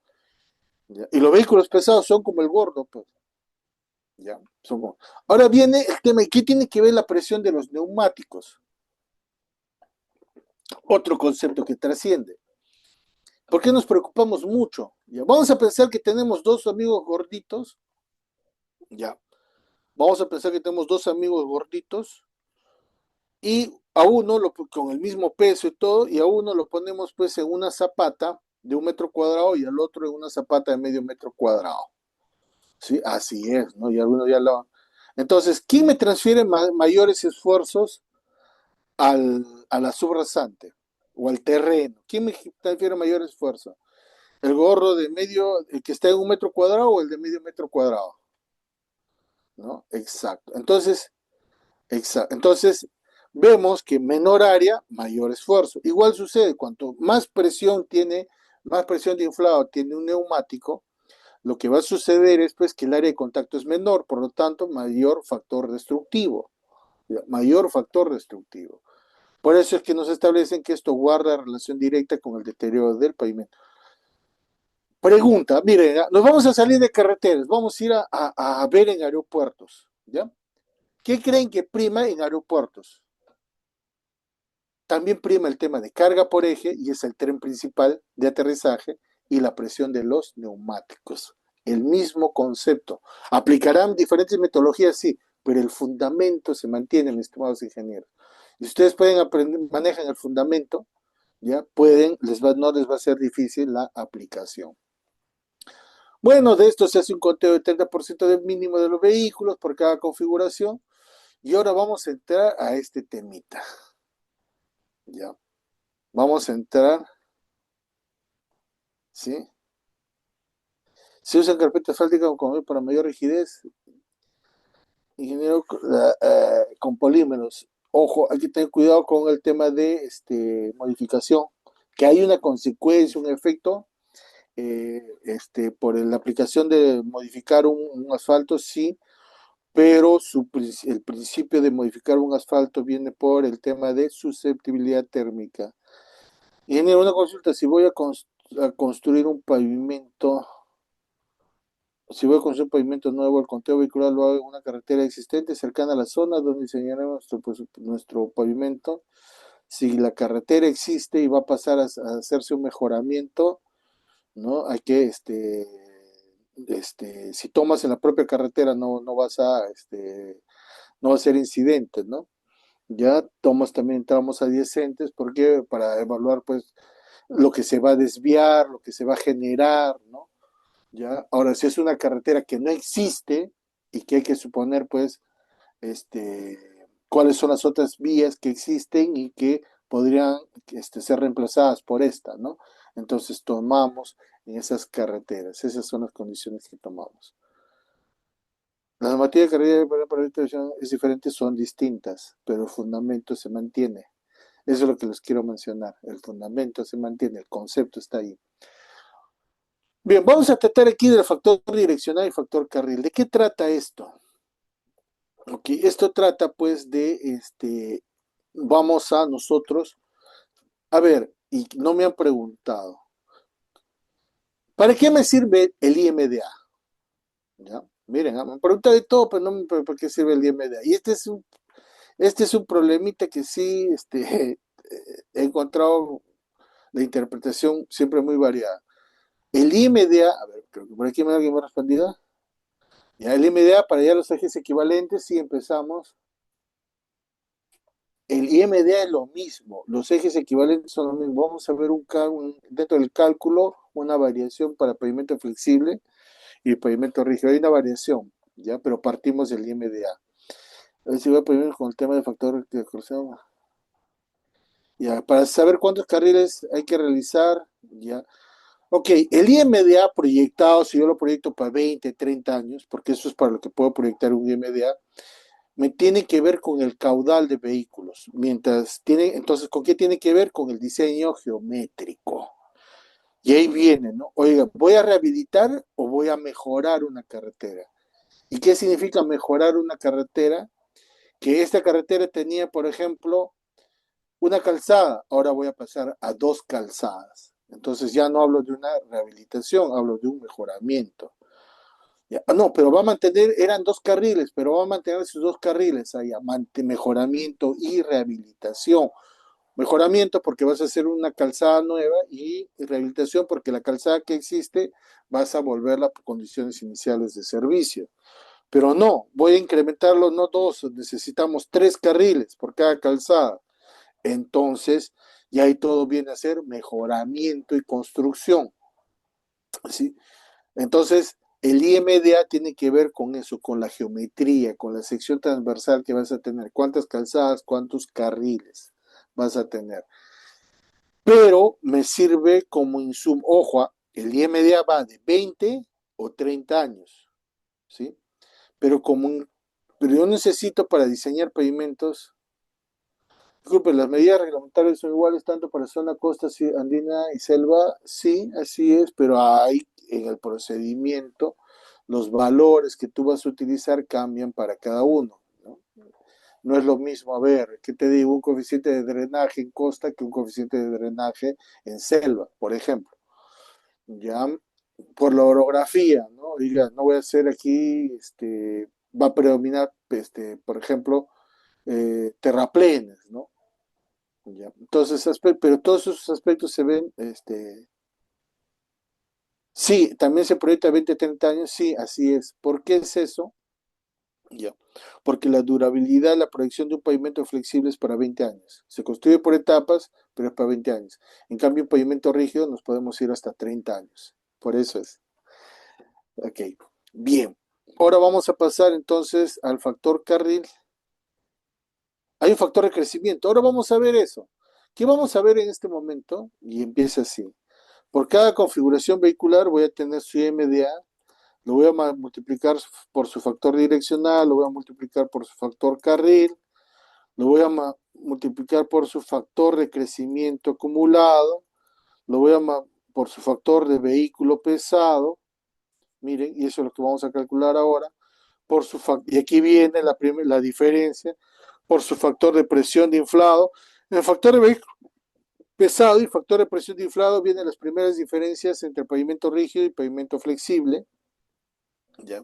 ¿ya? Y los vehículos pesados son como el gordo, pues. ¿Ya? Ahora viene el tema, ¿y qué tiene que ver la presión de los neumáticos? Otro concepto que trasciende. ¿Por qué nos preocupamos mucho? ¿Ya? Vamos a pensar que tenemos dos amigos gorditos, ya. Vamos a pensar que tenemos dos amigos gorditos y a uno con el mismo peso y todo, y a uno lo ponemos pues en una zapata de 1 metro cuadrado y al otro en una zapata de medio metro cuadrado. Sí, así es, ¿no? Y algunos ya lo... Entonces, ¿quién me transfiere mayores esfuerzos a la subrasante o al terreno? ¿Quién me transfiere mayor esfuerzo? ¿El gorro de medio, el que está en 1 metro cuadrado o el de medio metro cuadrado? ¿No? Exacto. Entonces, vemos que menor área, mayor esfuerzo. Igual sucede, cuanto más presión de inflado tiene un neumático, lo que va a suceder es pues que el área de contacto es menor, por lo tanto, mayor factor destructivo. Mayor factor destructivo. Por eso es que nos establecen que esto guarda relación directa con el deterioro del pavimento. Pregunta, miren, nos vamos a salir de carreteras, vamos a ir a ver en aeropuertos, ¿ya? ¿Qué creen que prima en aeropuertos? También prima el tema de carga por eje y es el tren principal de aterrizaje y la presión de los neumáticos. El mismo concepto. ¿Aplicarán diferentes metodologías? Sí, pero el fundamento se mantiene, mis estimados ingenieros. Y si ustedes pueden aprender, manejan el fundamento, ya pueden, no les va a ser difícil la aplicación. Bueno, de esto se hace un conteo de 30% del mínimo de los vehículos por cada configuración. Y ahora vamos a entrar a este temita. ¿Ya? Vamos a entrar, ¿sí? Se usan carpetas asfálticas como para mayor rigidez. Ingeniero con polímeros. Ojo, hay que tener cuidado con el tema de modificación, que hay una consecuencia, un efecto por la aplicación de modificar un asfalto, sí, pero el principio de modificar un asfalto viene por el tema de susceptibilidad térmica. Ingeniero, una consulta, a construir un pavimento, si voy a construir un pavimento nuevo, el conteo vehicular lo hago en una carretera existente cercana a la zona donde diseñaremos nuestro pavimento. Si la carretera existe y va a pasar a hacerse un mejoramiento, ¿no? Hay que, si tomas en la propia carretera no va a ser incidente, ¿no? Ya tomas también tramos adyacentes, porque para evaluar, pues, lo que se va a desviar, lo que se va a generar, ¿no? Ya, ahora, si es una carretera que no existe y que hay que suponer, pues, cuáles son las otras vías que existen y que podrían ser reemplazadas por esta, ¿no? Entonces tomamos en esas carreteras, esas son las condiciones que tomamos. La normativa de carrera para es diferente, son distintas, pero el fundamento se mantiene. Eso es lo que les quiero mencionar. El fundamento se mantiene, el concepto está ahí. Bien, vamos a tratar aquí del factor direccional y factor carril. ¿De qué trata esto? Ok, esto trata pues vamos a nosotros, a ver, y no me han preguntado, ¿para qué me sirve el IMDA? ¿Ya? Miren, me han preguntado de todo, pero no me ¿para qué sirve el IMDA? Y este es un problemita que sí, he encontrado la interpretación siempre muy variada. El IMDA, a ver, creo que por aquí alguien me ha respondido. Ya, el IMDA para ya los ejes equivalentes, sí empezamos. El IMDA es lo mismo, los ejes equivalentes son lo mismo. Vamos a ver dentro del cálculo una variación para pavimento flexible y pavimento rígido. Hay una variación, ¿ya? Pero partimos del IMDA. A ver si voy primero con el tema de factor de corrección. Ya, para saber cuántos carriles hay que realizar, ya. Ok, el IMDA proyectado, si yo lo proyecto para 20, 30 años, porque eso es para lo que puedo proyectar un IMDA, me tiene que ver con el caudal de vehículos. Entonces, ¿con qué tiene que ver? Con el diseño geométrico. Y ahí viene, ¿no? Oiga, ¿voy a rehabilitar o voy a mejorar una carretera? ¿Y qué significa mejorar una carretera? Que esta carretera tenía, por ejemplo, una calzada, ahora voy a pasar a dos calzadas. Entonces ya no hablo de una rehabilitación, hablo de un mejoramiento. Ya, no, pero va a mantener, eran dos carriles, pero va a mantener sus dos carriles ahí, mejoramiento y rehabilitación. Mejoramiento porque vas a hacer una calzada nueva y rehabilitación porque la calzada que existe vas a volverla a condiciones iniciales de servicio. Pero no, voy a incrementarlo, no dos, necesitamos tres carriles por cada calzada. Entonces, ya ahí todo viene a ser mejoramiento y construcción. ¿Sí? Entonces, el IMDA tiene que ver con eso, con la geometría, con la sección transversal que vas a tener. ¿Cuántas calzadas, cuántos carriles vas a tener? Pero me sirve como insumo. Ojo, el IMDA va de 20 o 30 años, ¿sí? Pero pero yo necesito para diseñar pavimentos. Disculpe, las medidas reglamentarias son iguales tanto para zona costa andina y selva, sí, así es, pero hay en el procedimiento los valores que tú vas a utilizar cambian para cada uno, ¿no? No es lo mismo, a ver, ¿qué te digo? Un coeficiente de drenaje en costa que un coeficiente de drenaje en selva, por ejemplo. Ya, por la orografía, ¿no? Diga, no voy a hacer aquí, va a predominar, por ejemplo, terraplenes, ¿no? Ya. Entonces, pero todos esos aspectos se ven, sí, también se proyecta 20, 30 años, sí, así es. ¿Por qué es eso? Ya. Porque la durabilidad, la proyección de un pavimento flexible es para 20 años. Se construye por etapas, pero es para 20 años. En cambio, un pavimento rígido nos podemos ir hasta 30 años. Por eso es. Ok. Bien. Ahora vamos a pasar entonces al factor carril. Hay un factor de crecimiento. Ahora vamos a ver eso. ¿Qué vamos a ver en este momento? Y empieza así. Por cada configuración vehicular voy a tener su IMDA, lo voy a multiplicar por su factor direccional, lo voy a multiplicar por su factor carril, lo voy a multiplicar por su factor de crecimiento acumulado, lo voy a por su factor de vehículo pesado, miren, y eso es lo que vamos a calcular ahora, y aquí viene la diferencia, por su factor de presión de inflado. El factor de vehículo pesado y factor de presión de inflado vienen las primeras diferencias entre pavimento rígido y pavimento flexible. ¿Ya?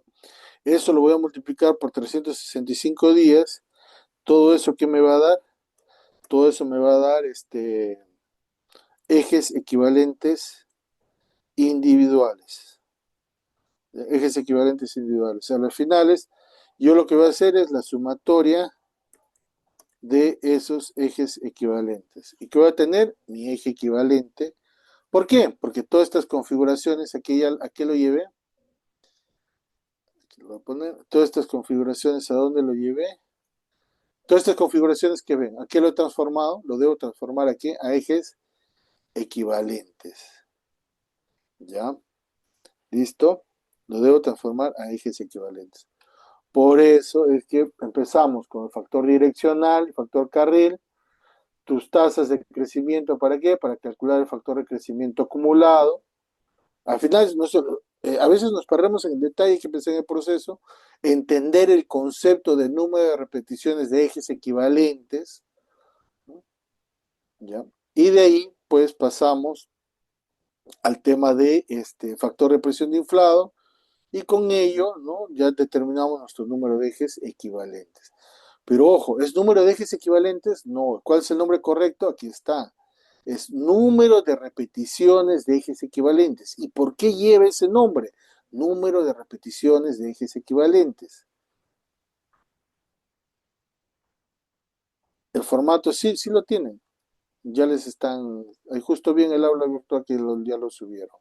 Eso lo voy a multiplicar por 365 días. Todo eso que me va a dar, todo eso me va a dar ejes equivalentes individuales. Ejes equivalentes individuales. O sea, los finales, yo lo que voy a hacer es la sumatoria de esos ejes equivalentes. ¿Y qué voy a tener? Mi eje equivalente. ¿Por qué? Porque todas estas configuraciones, aquí lo llevé, lo voy a poner, todas estas configuraciones, ¿a dónde lo llevé? Todas estas configuraciones que ven, ¿a qué lo he transformado? Lo debo transformar aquí a ejes equivalentes. ¿Ya? ¿Listo? Lo debo transformar a ejes equivalentes. Por eso es que empezamos con el factor direccional, el factor carril, tus tasas de crecimiento, ¿para qué? Para calcular el factor de crecimiento acumulado. Al final, a veces nos perdemos en el detalle que pensé en el proceso, entender el concepto de número de repeticiones de ejes equivalentes, ¿no? ¿Ya? Y de ahí, pues pasamos al tema de factor de presión de inflado y con ello, ¿no? Ya determinamos nuestro número de ejes equivalentes. Pero ojo, ¿es número de ejes equivalentes? No. ¿Cuál es el nombre correcto? Aquí está. Es número de repeticiones de ejes equivalentes. ¿Y por qué lleva ese nombre? Número de repeticiones de ejes equivalentes. El formato sí, sí lo tienen. Ya les están, justo bien el aula virtual que ya lo subieron.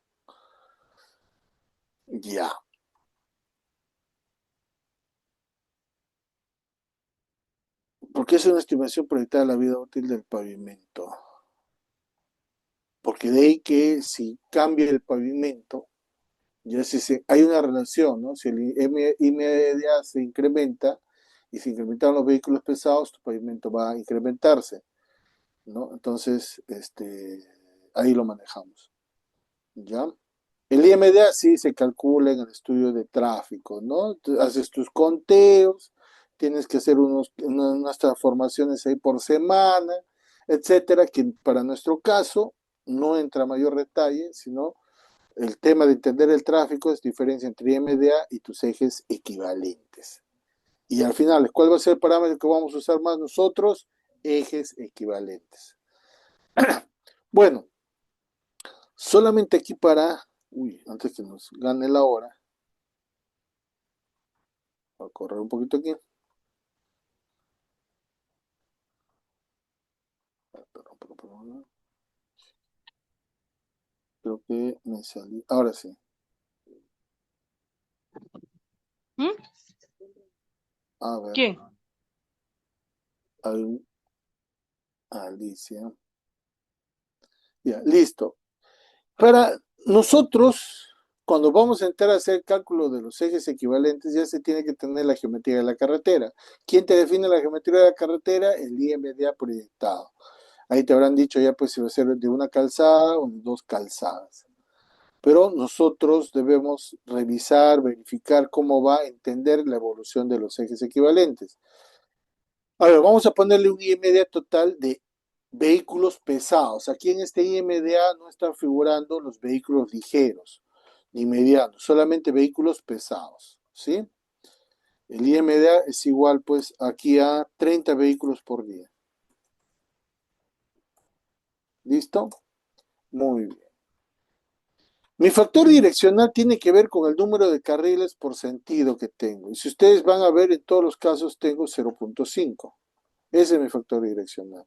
Ya. Porque es una estimación proyectada de la vida útil del pavimento. Porque de ahí que si cambia el pavimento, ya hay una relación, ¿no? Si el IMDA se incrementa y se incrementan los vehículos pesados, tu pavimento va a incrementarse, ¿no? Entonces, ahí lo manejamos, ¿ya? El IMDA sí se calcula en el estudio de tráfico, ¿no? Tú haces tus conteos, tienes que hacer unas transformaciones ahí por semana, etcétera, que para nuestro caso no entra a mayor detalle, sino el tema de entender el tráfico es diferencia entre IMDA y tus ejes equivalentes. Y al final, ¿cuál va a ser el parámetro que vamos a usar más nosotros? Ejes equivalentes. Bueno, solamente aquí para, antes que nos gane la hora, voy a correr un poquito aquí. Perdón. Creo que me salí. Ahora sí. ¿Mm? A ver. ¿Quién? Alicia. Ya, listo. Para nosotros, cuando vamos a entrar a hacer cálculo de los ejes equivalentes, ya se tiene que tener la geometría de la carretera. ¿Quién te define la geometría de la carretera? El IMDA proyectado. Ahí te habrán dicho ya pues si va a ser de una calzada o de dos calzadas. Pero nosotros debemos revisar, verificar cómo va a entender la evolución de los ejes equivalentes. A ver, vamos a ponerle un IMDA total de vehículos pesados. Aquí en este IMDA no están figurando los vehículos ligeros ni medianos, solamente vehículos pesados, ¿sí? El IMDA es igual pues aquí a 30 vehículos por día. ¿Listo? Muy bien. Mi factor direccional tiene que ver con el número de carriles por sentido que tengo. Y si ustedes van a ver, en todos los casos tengo 0.5. Ese es mi factor direccional.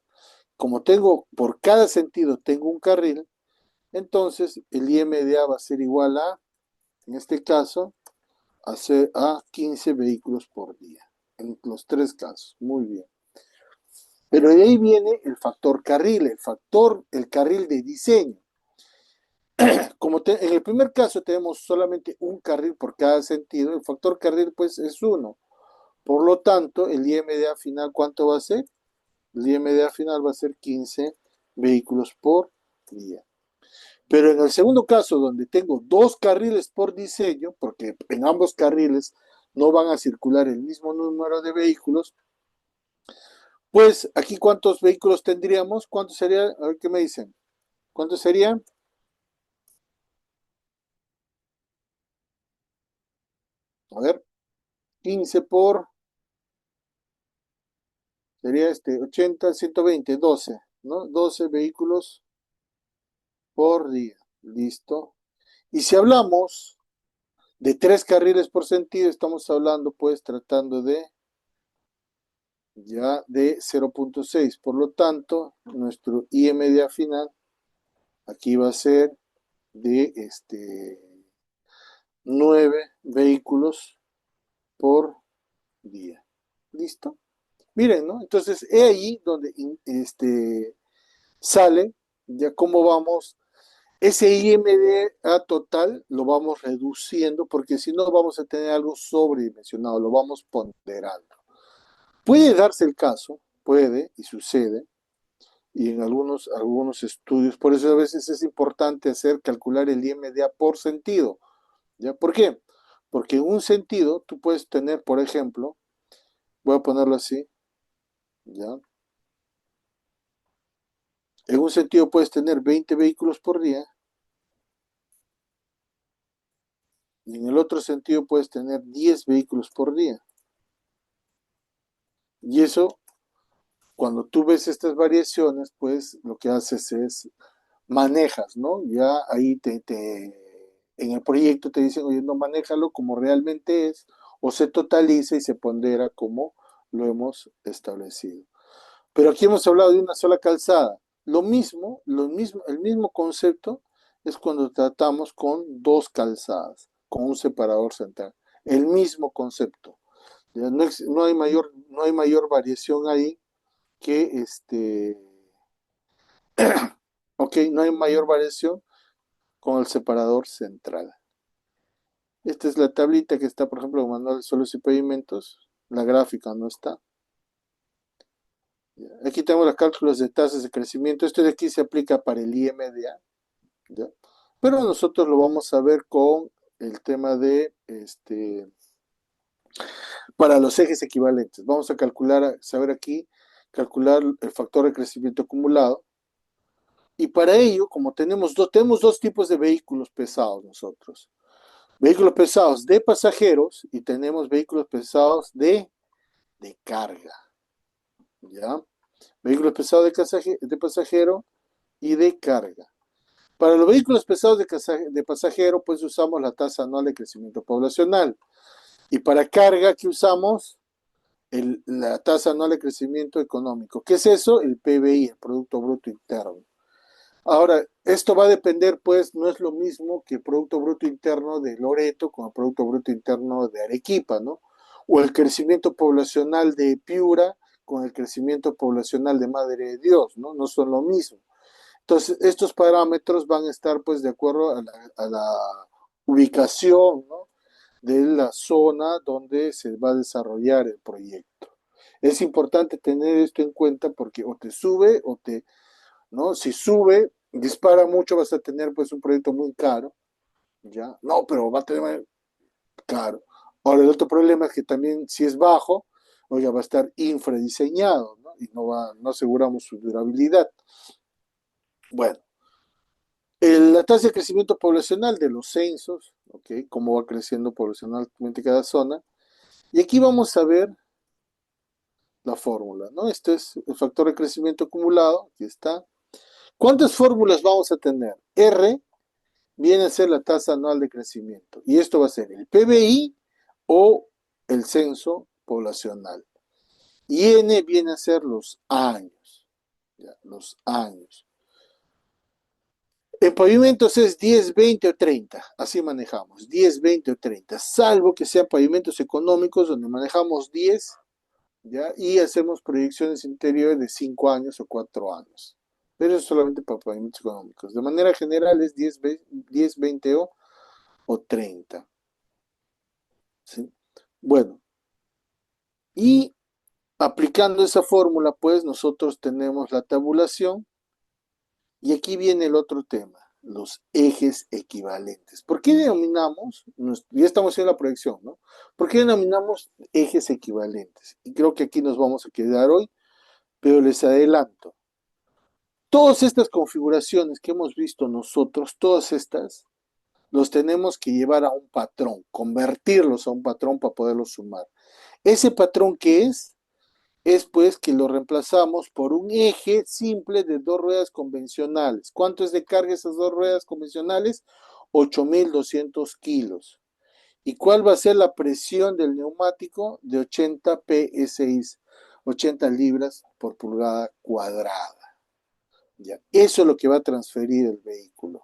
Como tengo, por cada sentido tengo un carril, entonces el IMDA va a ser igual a, en este caso, a 15 vehículos por día. En los tres casos. Muy bien. Pero de ahí viene el factor carril, el carril de diseño. En el primer caso tenemos solamente un carril por cada sentido, el factor carril pues es 1. Por lo tanto, el IMDA final, ¿cuánto va a ser? El IMDA final va a ser 15 vehículos por día. Pero en el segundo caso, donde tengo dos carriles por diseño, porque en ambos carriles no van a circular el mismo número de vehículos, pues aquí ¿cuántos vehículos tendríamos? ¿Cuántos serían? A ver qué me dicen. ¿Cuántos serían? A ver, 15 por, sería 80, 120, 12, ¿no? 12 vehículos por día. Listo. Y si hablamos de tres carriles por sentido, estamos hablando pues tratando de ya de 0.6. Por lo tanto, nuestro IMDA final aquí va a ser de 9 vehículos por día. ¿Listo? Miren, ¿no? Entonces, es ahí donde sale ya cómo vamos. Ese IMDA total lo vamos reduciendo porque si no vamos a tener algo sobredimensionado, lo vamos ponderando. Puede darse el caso, puede y sucede, y en algunos estudios, por eso a veces es importante calcular el IMDA por sentido. ¿Ya? ¿Por qué? Porque en un sentido tú puedes tener, por ejemplo, voy a ponerlo así, ¿ya? En un sentido puedes tener 20 vehículos por día y en el otro sentido puedes tener 10 vehículos por día. Y eso, cuando tú ves estas variaciones, pues lo que haces es manejas, ¿no? Ya ahí en el proyecto te dicen, oye, no, manéjalo como realmente es, o se totaliza y se pondera como lo hemos establecido. Pero aquí hemos hablado de una sola calzada. El mismo concepto es cuando tratamos con dos calzadas, con un separador central. El mismo concepto. Ya no hay mayor variación ahí que ok, no hay mayor variación con el separador central. Esta es la tablita que está, por ejemplo, en el manual de suelos y pavimentos. La gráfica no está. Aquí tenemos los cálculos de tasas de crecimiento. Esto de aquí se aplica para el IMDA. ¿Ya? Pero nosotros lo vamos a ver con el tema de para los ejes equivalentes. Vamos a saber aquí, calcular el factor de crecimiento acumulado. Y para ello, como tenemos dos tipos de vehículos pesados nosotros. Vehículos pesados de pasajeros y tenemos vehículos pesados de carga. ¿Ya? Vehículos pesados de pasajero y de carga. Para los vehículos pesados de pasajero, pues usamos la tasa anual de crecimiento poblacional. Y para carga, ¿qué usamos? La tasa anual de crecimiento económico. ¿Qué es eso? El PBI, el Producto Bruto Interno. Ahora, esto va a depender, pues, no es lo mismo que el Producto Bruto Interno de Loreto con el Producto Bruto Interno de Arequipa, ¿no? O el crecimiento poblacional de Piura con el crecimiento poblacional de Madre de Dios, ¿no? No son lo mismo. Entonces, estos parámetros van a estar, pues, de acuerdo a la ubicación, ¿no? De la zona donde se va a desarrollar el proyecto. Es importante tener esto en cuenta porque o te sube o te, ¿no? Si sube, dispara mucho, vas a tener pues un proyecto muy caro, ¿ya? No, pero va a tener caro. Ahora, el otro problema es que también si es bajo, oiga, va a estar infradiseñado, ¿no? Y no aseguramos su durabilidad. Bueno, la tasa de crecimiento poblacional de los censos, ¿ok? Cómo va creciendo poblacionalmente cada zona. Y aquí vamos a ver la fórmula, ¿no? Este es el factor de crecimiento acumulado, aquí está. ¿Cuántas fórmulas vamos a tener? R viene a ser la tasa anual de crecimiento. Y esto va a ser el PBI o el censo poblacional. Y N viene a ser los años. ¿Ya? Los años. En pavimentos es 10, 20 o 30. Así manejamos. 10, 20 o 30. Salvo que sean pavimentos económicos donde manejamos 10, ¿ya? Y hacemos proyecciones interiores de 5 años o 4 años. Pero eso es solamente para pavimentos económicos. De manera general es 10, 20 o 30. ¿Sí? Bueno, y aplicando esa fórmula, pues nosotros tenemos la tabulación y aquí viene el otro tema, los ejes equivalentes. ¿Por qué denominamos, ya estamos en la proyección, ¿no? ¿Por qué denominamos ejes equivalentes? Y creo que aquí nos vamos a quedar hoy, pero les adelanto. Todas estas configuraciones que hemos visto nosotros, todas estas, los tenemos que llevar a un patrón, convertirlos a un patrón para poderlos sumar. ¿Ese patrón qué es? Es pues que lo reemplazamos por un eje simple de dos ruedas convencionales. ¿Cuánto es de carga esas dos ruedas convencionales? 8.200 kilos. ¿Y cuál va a ser la presión del neumático? De 80 PSI, 80 libras por pulgada cuadrada. ¿Ya? Eso es lo que va a transferir el vehículo.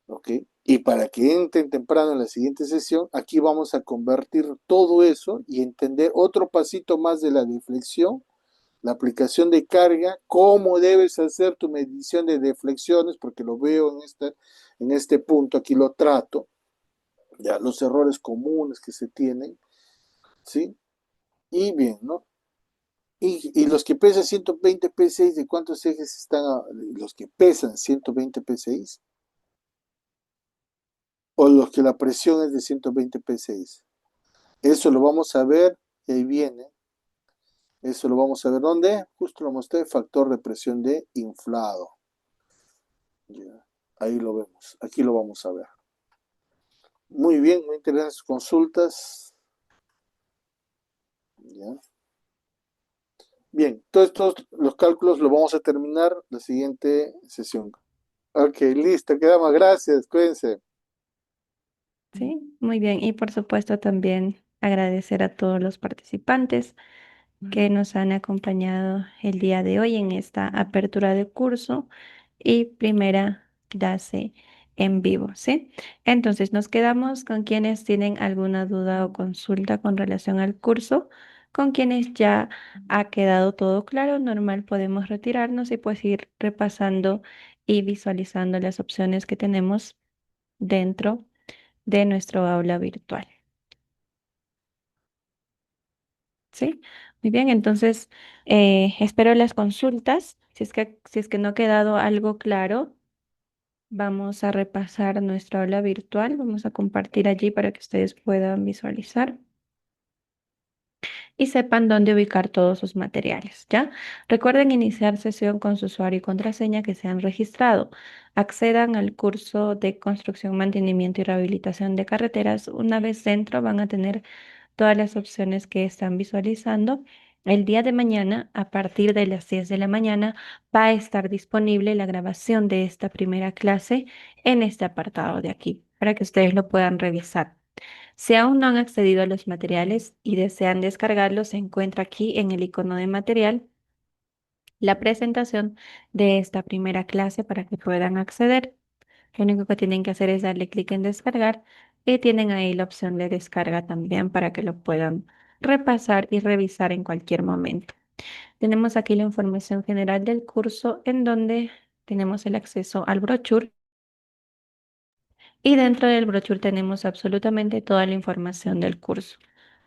¿Ok? Y para que entren temprano en la siguiente sesión, aquí vamos a convertir todo eso y entender otro pasito más de la deflexión, la aplicación de carga, cómo debes hacer tu medición de deflexiones, porque lo veo en este punto, aquí lo trato, ya los errores comunes que se tienen, ¿sí? Y bien, ¿no? Y los que pesan 120 P6, ¿de cuántos ejes están los que pesan 120 P6? O los que la presión es de 120 P6. Eso lo vamos a ver, y ahí viene. Eso lo vamos a ver dónde. Justo lo mostré, factor de presión de inflado. Ya, ahí lo vemos. Aquí lo vamos a ver. Muy bien, muy interesantes sus consultas. Ya. Bien, todos estos los cálculos los vamos a terminar la siguiente sesión. Ok, listo, quedamos. Gracias, cuídense. Sí, muy bien. Y por supuesto también agradecer a todos los participantes que nos han acompañado el día de hoy en esta apertura de curso y primera clase en vivo, ¿sí? Entonces nos quedamos con quienes tienen alguna duda o consulta con relación al curso. Con quienes ya ha quedado todo claro, normal podemos retirarnos y pues ir repasando y visualizando las opciones que tenemos dentro de nuestro aula virtual. ¿Sí? Muy bien, entonces espero las consultas. Si es que no ha quedado algo claro, vamos a repasar nuestra aula virtual. Vamos a compartir allí para que ustedes puedan visualizar. y sepan dónde ubicar todos sus materiales, ¿ya? Recuerden iniciar sesión con su usuario y contraseña que se han registrado. Accedan al curso de construcción, mantenimiento y rehabilitación de carreteras. Una vez dentro van a tener todas las opciones que están visualizando. El día de mañana, a partir de las 10 de la mañana, va a estar disponible la grabación de esta primera clase en este apartado de aquí, para que ustedes lo puedan revisar. Si aún no han accedido a los materiales y desean descargarlos, se encuentra aquí en el icono de material la presentación de esta primera clase para que puedan acceder. Lo único que tienen que hacer es darle clic en descargar y tienen ahí la opción de descarga también para que lo puedan repasar y revisar en cualquier momento. Tenemos aquí la información general del curso en donde tenemos el acceso al brochure y dentro del brochure tenemos absolutamente toda la información del curso,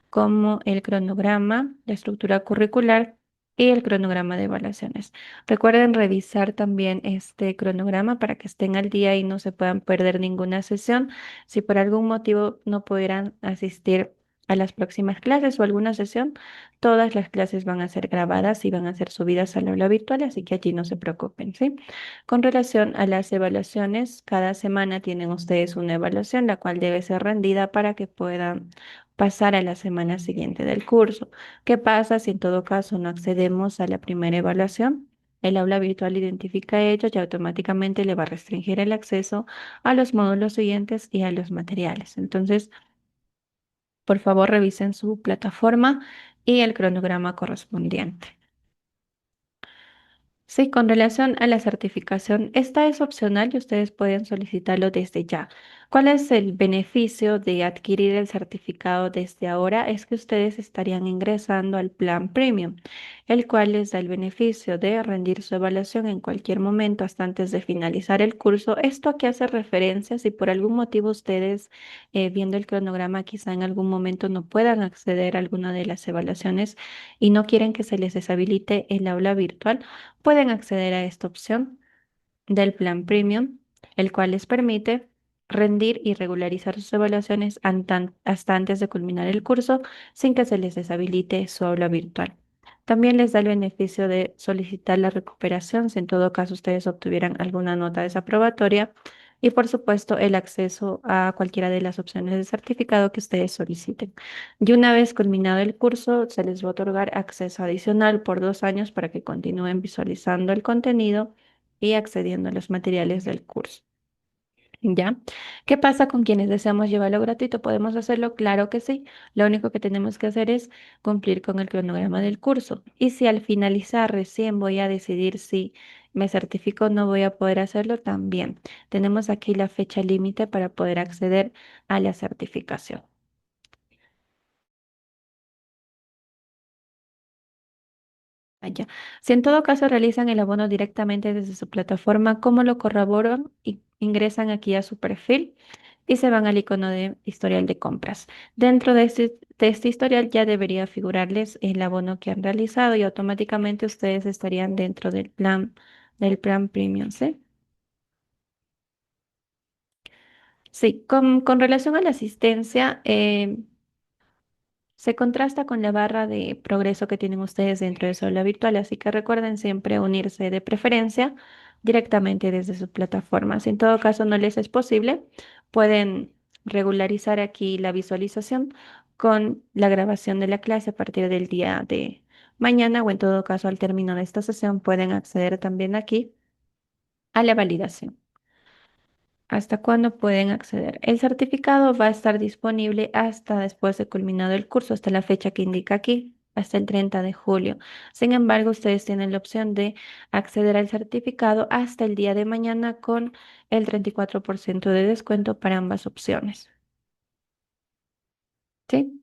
como el cronograma, la estructura curricular y el cronograma de evaluaciones. Recuerden revisar también este cronograma para que estén al día y no se puedan perder ninguna sesión. Si por algún motivo no pudieran asistir a las próximas clases o alguna sesión, todas las clases van a ser grabadas y van a ser subidas al aula virtual, así que allí no se preocupen, ¿sí? Con relación a las evaluaciones, cada semana tienen ustedes una evaluación, la cual debe ser rendida para que puedan pasar a la semana siguiente del curso. ¿Qué pasa si en todo caso no accedemos a la primera evaluación? El aula virtual identifica ello y automáticamente le va a restringir el acceso a los módulos siguientes y a los materiales. Entonces, por favor, revisen su plataforma y el cronograma correspondiente. Sí, con relación a la certificación, esta es opcional y ustedes pueden solicitarlo desde ya. ¿Cuál es el beneficio de adquirir el certificado desde ahora? Es que ustedes estarían ingresando al plan premium, el cual les da el beneficio de rendir su evaluación en cualquier momento hasta antes de finalizar el curso. Esto aquí hace referencia si por algún motivo ustedes, viendo el cronograma, quizá en algún momento no puedan acceder a alguna de las evaluaciones y no quieren que se les deshabilite el aula virtual, pueden acceder a esta opción del plan premium, el cual les permite rendir y regularizar sus evaluaciones hasta antes de culminar el curso sin que se les deshabilite su aula virtual. También les da el beneficio de solicitar la recuperación si en todo caso ustedes obtuvieran alguna nota desaprobatoria y por supuesto el acceso a cualquiera de las opciones de certificado que ustedes soliciten. Y una vez culminado el curso, se les va a otorgar acceso adicional por 2 años para que continúen visualizando el contenido y accediendo a los materiales del curso. ¿Ya? ¿Qué pasa con quienes deseamos llevarlo gratuito? ¿Podemos hacerlo? Claro que sí. Lo único que tenemos que hacer es cumplir con el cronograma del curso. Y si al finalizar recién voy a decidir si me certifico o no voy a poder hacerlo, también. Tenemos aquí la fecha límite para poder acceder a la certificación. Allá. Si en todo caso realizan el abono directamente desde su plataforma, ¿cómo lo corroboran? Ingresan aquí a su perfil y se van al icono de historial de compras. Dentro de este historial ya debería figurarles el abono que han realizado y automáticamente ustedes estarían dentro del plan premium, ¿sí? Sí, con relación a la asistencia, se contrasta con la barra de progreso que tienen ustedes dentro de su aula virtual, así que recuerden siempre unirse de preferencia directamente desde su plataforma. Si en todo caso no les es posible, pueden regularizar aquí la visualización con la grabación de la clase a partir del día de mañana o en todo caso al término de esta sesión pueden acceder también aquí a la validación. ¿Hasta cuándo pueden acceder? El certificado va a estar disponible hasta después de culminado el curso, hasta la fecha que indica aquí, hasta el 30 de julio. Sin embargo, ustedes tienen la opción de acceder al certificado hasta el día de mañana con el 34% de descuento para ambas opciones. ¿Sí?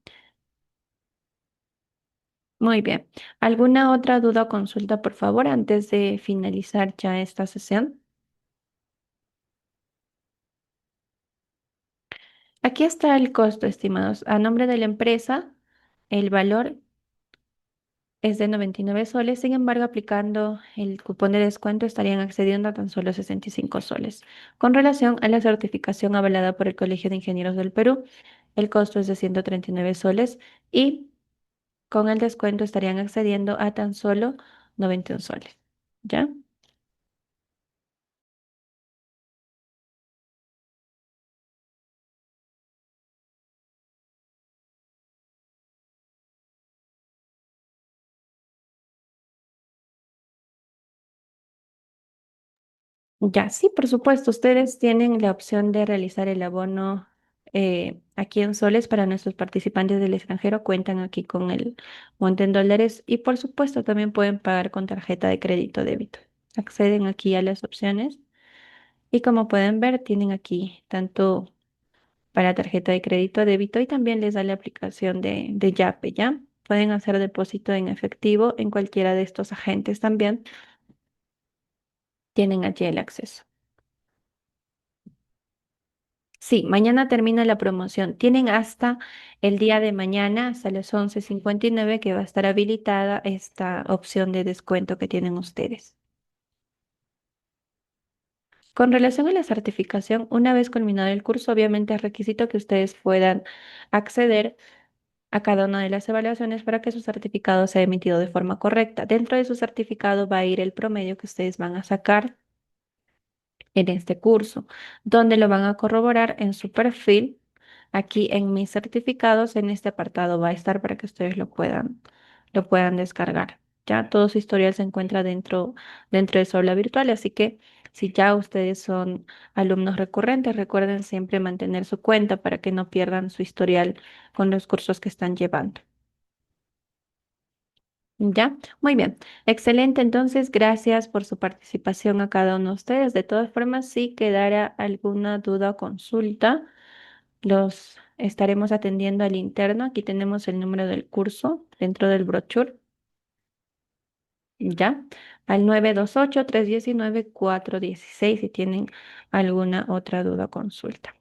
Muy bien. ¿Alguna otra duda o consulta, por favor, antes de finalizar ya esta sesión? Aquí está el costo, estimados. A nombre de la empresa, el valor es de 99 soles, sin embargo, aplicando el cupón de descuento estarían accediendo a tan solo 65 soles. Con relación a la certificación avalada por el Colegio de Ingenieros del Perú, el costo es de 139 soles y con el descuento estarían accediendo a tan solo 91 soles. ¿Ya? Ya, sí, por supuesto. Ustedes tienen la opción de realizar el abono aquí en soles para nuestros participantes del extranjero. Cuentan aquí con el monte en dólares y por supuesto también pueden pagar con tarjeta de crédito o débito. Acceden aquí a las opciones y como pueden ver, tienen aquí tanto para tarjeta de crédito o débito y también les da la aplicación de Yape, ¿ya? Pueden hacer depósito en efectivo en cualquiera de estos agentes también. Tienen allí el acceso. Sí, mañana termina la promoción. Tienen hasta el día de mañana, hasta las 11:59, que va a estar habilitada esta opción de descuento que tienen ustedes. Con relación a la certificación, una vez culminado el curso, obviamente es requisito que ustedes puedan acceder a cada una de las evaluaciones para que su certificado sea emitido de forma correcta. Dentro de su certificado va a ir el promedio que ustedes van a sacar en este curso, donde lo van a corroborar en su perfil. Aquí en mis certificados, en este apartado va a estar para que ustedes lo puedan descargar. Ya todo su historial se encuentra dentro de su aula virtual, así que si ya ustedes son alumnos recurrentes, recuerden siempre mantener su cuenta para que no pierdan su historial con los cursos que están llevando. Ya, muy bien. Excelente. Entonces, gracias por su participación a cada uno de ustedes. De todas formas, si quedara alguna duda o consulta, los estaremos atendiendo al interno. Aquí tenemos el número del curso dentro del brochure, ya, al 928-319-416 si tienen alguna otra duda o consulta.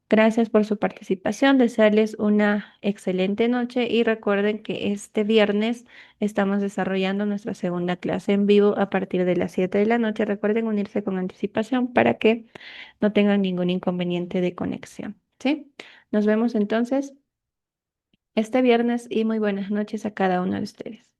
Gracias por su participación, desearles una excelente noche y recuerden que este viernes estamos desarrollando nuestra segunda clase en vivo a partir de las 7 de la noche. Recuerden unirse con anticipación para que no tengan ningún inconveniente de conexión, ¿sí? Nos vemos entonces este viernes y muy buenas noches a cada uno de ustedes.